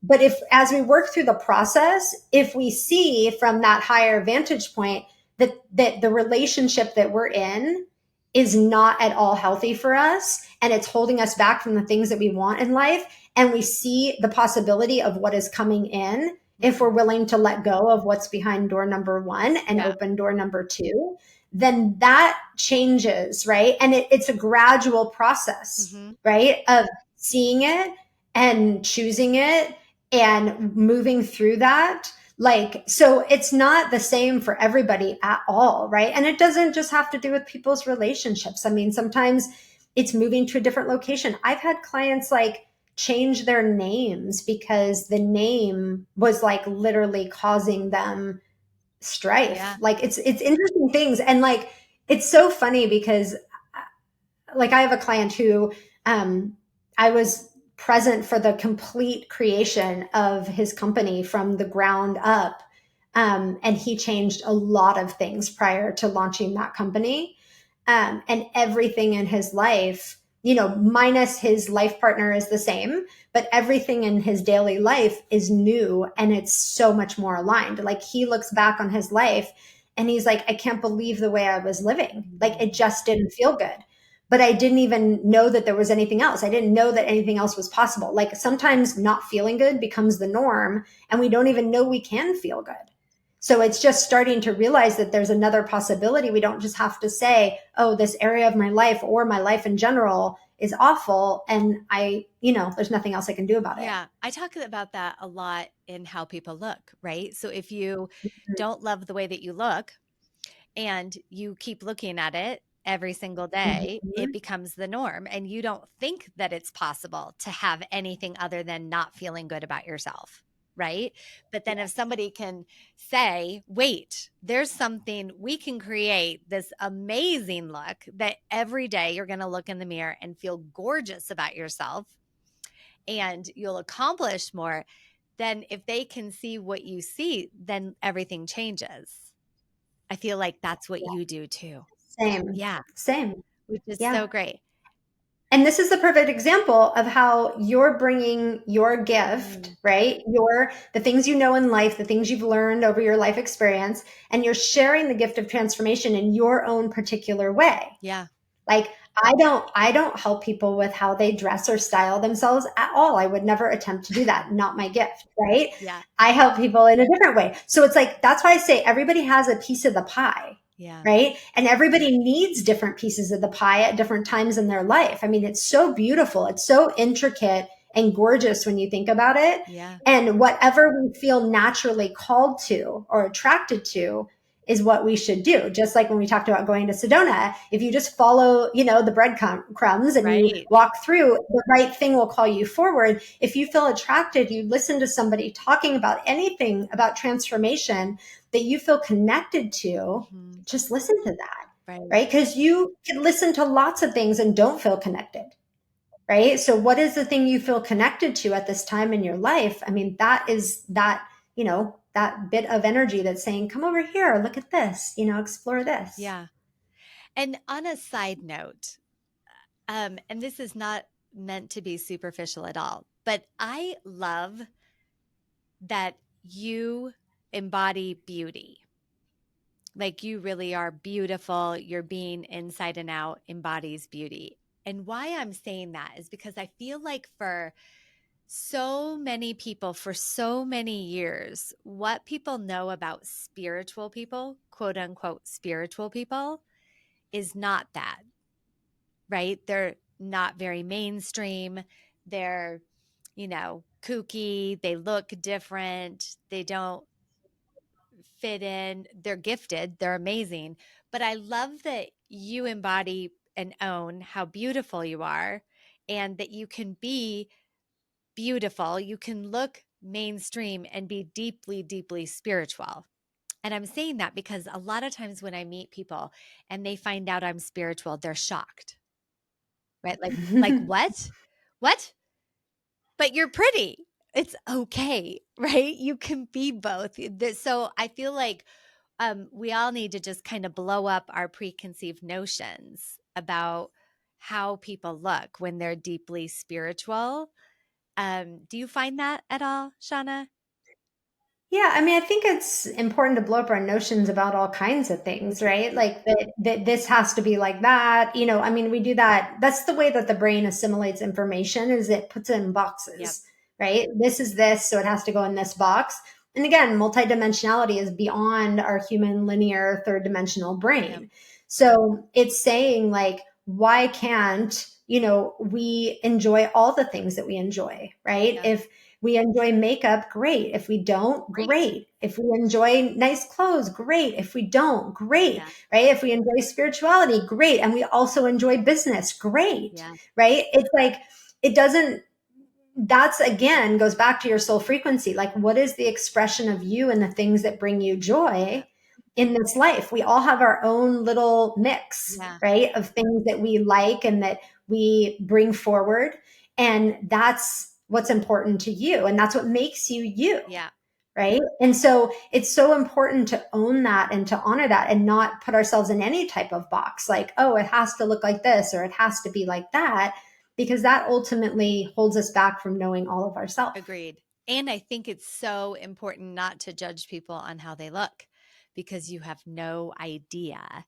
But if, as we work through the process, if we see from that higher vantage point that the relationship that we're in is not at all healthy for us and it's holding us back from the things that we want in life, and we see the possibility of what is coming in, if Mhm. we're willing to let go of what's behind door number one and Yeah. open door number two, then that changes, right? And it's a gradual process, Mhm. right? Of seeing it and choosing it and moving through that. Like, so it's not the same for everybody at all, right? And it doesn't just have to do with people's relationships. I mean, sometimes it's moving to a different location. I've had clients like change their names because the name was like literally causing them strife. Yeah. Like it's interesting things. And like it's so funny because like I have a client who I was present for the complete creation of his company from the ground up. And he changed a lot of things prior to launching that company. And everything in his life, minus his life partner is the same, but everything in his daily life is new and it's so much more aligned. Like he looks back on his life and he's like, I can't believe the way I was living. Like it Mhm. just didn't feel good, but I didn't even know that there was anything else. I didn't know that anything else was possible. Like sometimes not feeling good becomes the norm and we don't even know we can feel good. So it's just starting to realize that there's another possibility. We don't just have to say, oh, this area of my life or my life in general is awful. And there's nothing else I can do about it. Yeah, I talk about that a lot in how people look, right? So if you don't love the way that you look and you keep looking at it every single day, it Mhm. becomes the norm. And you don't think that it's possible to have anything other than not feeling good about yourself, right? But then if somebody can say, wait, there's something we can create this amazing look that every day you're going to look in the mirror and feel gorgeous about yourself and you'll accomplish more, then if they can see what you see, then everything changes. I feel like that's what you do too. Same, Yeah, same. which is Yeah. so great. And this is the perfect example of how you're bringing your gift, Mm, right? The things you know in life, the things you've learned over your life experience, and you're sharing the gift of transformation in your own particular way. yeah. Like I don't help people with how they dress or style themselves at all. I would never attempt to do that. Not my gift, right? Yeah. I help people in a different way. So it's like that's why I say everybody has a piece of the pie, Yeah. right? And everybody needs different pieces of the pie at different times in their life. I mean, it's so beautiful. It's so intricate and gorgeous when you think about it. Yeah. And whatever we feel naturally called to or attracted to is what we should do. Just like when we talked about going to Sedona, if you just follow, the breadcrumbs and you Right. walk through, the right thing will call you forward. If you feel attracted, you listen to somebody talking about anything about transformation that you feel connected to, Hmm. just listen to that, Right. right? Because you can listen to lots of things and don't feel connected, right? So what is the thing you feel connected to at this time in your life? I mean, that is that bit of energy that's saying, come over here, look at this, explore this. Yeah. And on a side note, and this is not meant to be superficial at all, but I love that you embody beauty. Like you really are beautiful. Your being inside and out embodies beauty. And why I'm saying that is because I feel like for so many people, for so many years, what people know about spiritual people, quote unquote, spiritual people, is not that, right? They're not very mainstream. They're, kooky. They look different. They don't fit in. They're gifted. They're amazing. But I love that you embody and own how beautiful you are and that you can be beautiful. You can look mainstream and be deeply, deeply spiritual. And I'm saying that because a lot of times when I meet people and they find out I'm spiritual, they're shocked, right? Like what? What? But you're pretty. It's okay, right? You can be both. So I feel like we all need to just kind of blow up our preconceived notions about how people look when they're deeply spiritual. Do you find that at all, Shauna? Yeah, I mean, I think it's important to blow up our notions about all kinds of things, right? Agreed. Like that this has to be like that. I mean, we do that. That's the way that the brain assimilates information is it puts it in Yep. boxes, right? This is this, so it has to go in this box. And again, multidimensionality is beyond our human linear third dimensional Yep. brain. So it's saying like, why can't, we enjoy all the things that we enjoy, right? Yeah. If we enjoy makeup, great. If we don't, Great. great. If we enjoy nice clothes, great. If we don't, great. Yeah. Right? If we enjoy spirituality, great. And we also enjoy business, great. Yeah. Right? It's like, it doesn't, that's again goes back to your soul frequency. Like, what is the expression of you and the things that bring you Yeah. joy in this life? We all have our own little mix, Yeah. right? Of things that we like and that we bring forward. And that's what's important to you. And that's what makes you you. Yeah. Right. And so it's so important to own that and to honor that and not put ourselves in any type of box like, oh, it has to look like this or it has to be like that, because that ultimately holds us back from knowing all of ourselves. Agreed. And I think it's so important not to judge people on how they look because you have no idea.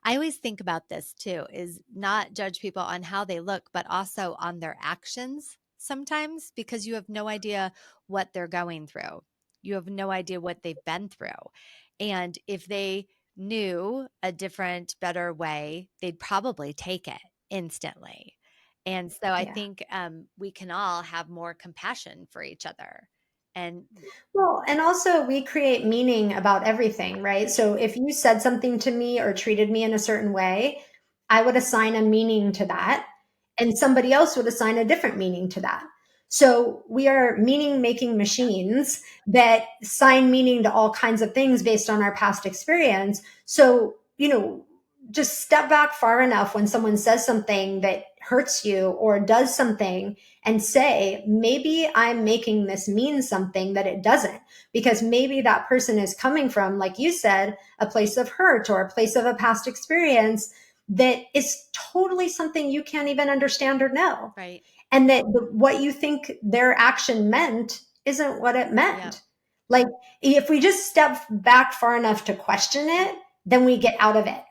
I always think about this too is not judge people on how they look, but also on their actions sometimes because you have no idea what they're going through. You have no idea what they've been through. And if they knew a different, better way, they'd probably take it instantly. And so I Yeah. think we can all have more compassion for each other. And Well, and also we create meaning about everything, right? So if you said something to me or treated me in a certain way, I would assign a meaning to yeah, that, and somebody else would assign a different meaning to that. So we are meaning making yeah, machines that assign meaning to all kinds of things based on our past experience. So, just step back far enough when someone says something that hurts you or does something and say, maybe I'm making this mean something that it doesn't, because maybe that person is coming from, like you said, a place of hurt or a place of a past experience that is totally something you can't even understand or know. right. And that what you think their action meant isn't what it Yep. meant. Like, if we just step back far enough to question it, then we get out of it,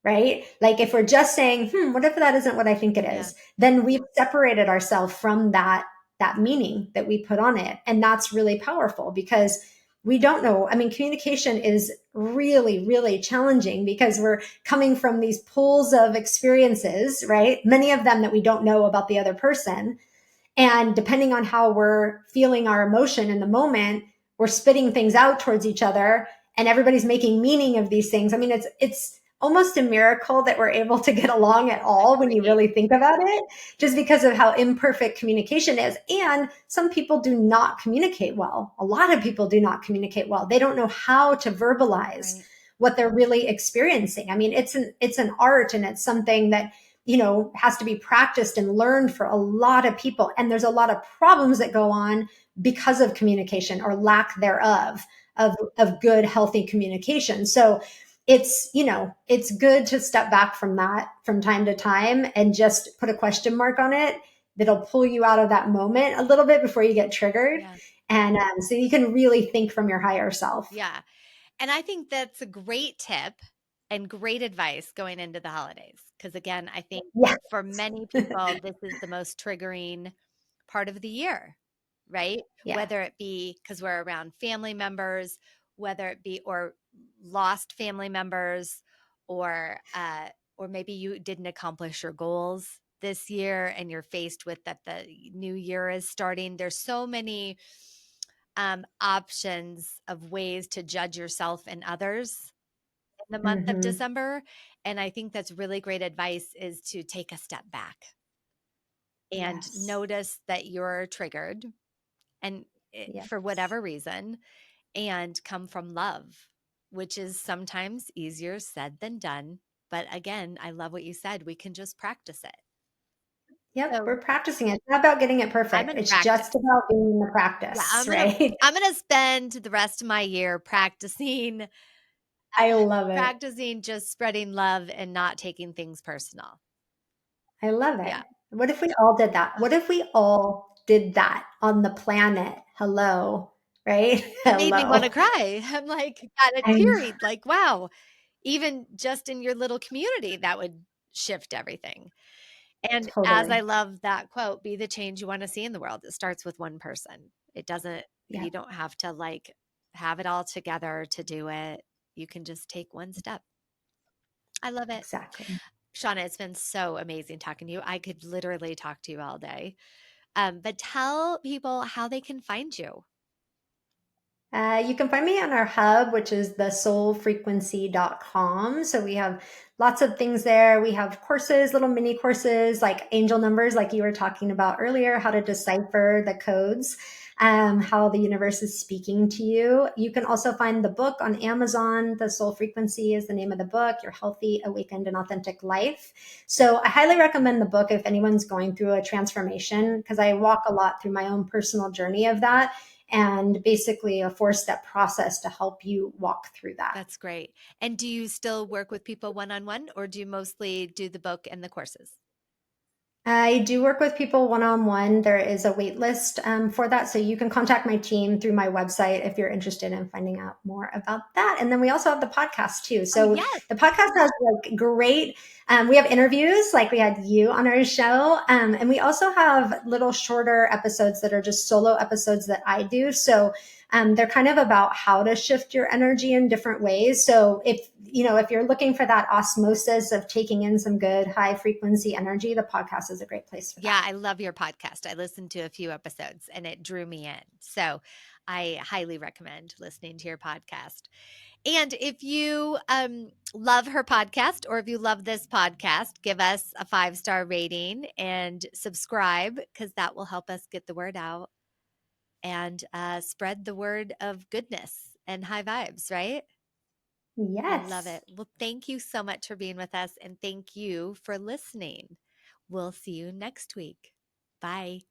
right? Like if we're just saying, what if that isn't what I think it Yeah. is? Then we've separated ourselves from that meaning that we put on it. And that's really powerful because we don't know. I mean, communication is really, really challenging because we're coming from these pools of experiences, right? Many of them that we don't know about the other person. And depending on how we're feeling our emotion in the moment, we're spitting things out towards each other and everybody's making meaning of these things. I mean, it's almost a miracle that we're able to get along at all when you Agreed. really think about it, just because of how imperfect communication is. And some people do not communicate well. A lot of people do not communicate well. They don't know how to verbalize Right. what they're really experiencing. I mean, it's an art and it's something that has to be practiced and learned for a lot of people. And there's a lot of problems that go on because of communication or lack thereof of good, healthy communication. So it's good to step back from that from time to time and just put a question mark on it that'll pull you out of that moment a little bit before you get triggered. Yeah. And so you can really think from your higher self. Yeah. And I think that's a great tip and great advice going into the holidays. Because again, I think Yeah. for many people, this is the most triggering part of the year, right? Yeah. Whether it be because we're around family members, whether it be or lost family members, or maybe you didn't accomplish your goals this year and you're faced with that the new year is starting. There's so many options of ways to judge yourself and others in the month of Hmm. December. And I think that's really great advice is to take a step back and Yes. notice that you're triggered and for Yes. whatever reason and come from love, which is sometimes easier said than done. But again, I love what you said. We can just practice it. Yep, So we're practicing it. It's not about getting it I'm perfect. going to It's just practice. about being in the Yeah, practice, right? I'm going to spend the rest of my year practicing I love it. practicing just spreading love and not taking things personal. I love it. Yeah. What if we all did that? What if we all did that on the planet? Hello, right? You made me wanna Hello. cry. I'm like, got a I teary, like, wow, even just in your little community, that would shift everything. And as I totally. love that quote, "Be the change you wanna see in the world." It starts with one person. It doesn't Yeah, you don't have to, like, have it all together to do it. You can just take one step. I love it. exactly. Shauna, it's been so amazing talking to you. I could literally talk to you all day. But tell people how they can find you. You can find me on our hub, which is the soulfrequency.com. So we have lots of things there. We have courses, little mini courses like angel numbers, like you were talking about earlier, how to decipher the codes, how the universe is speaking to you. You can also find the book on Amazon. The Soul Frequency is the name of the book, Your Healthy, Awakened, and Authentic Life. So I highly recommend the book if anyone's going through a transformation, because I walk a lot through my own personal journey of that and basically a 4-step process to help you walk through that. That's great. And do you still work with people one on one, or do you mostly do the book and the courses? I do work with people one on one. There is a wait list for that. So you can contact my team through my website if you're interested in finding out more about that. And then we also have the podcast too. Oh, So yes. the podcast has like great, we have interviews like we had you on our show. And we also have little shorter episodes that are just solo episodes that I do. So they're kind of about how to shift your energy in different ways. So if you're looking for that osmosis of taking in some good high frequency energy, the podcast is a great place for Yeah, that. I love your podcast. I listened to a few episodes and it drew me in. So I highly recommend listening to your podcast. And if you love her podcast or if you love this podcast, give us a 5-star rating and subscribe because that will help us get the word out and spread the word of goodness and high vibes, right? I love Yes. it. Well, thank you so much for being with us and thank you for listening. We'll see you next week. Bye.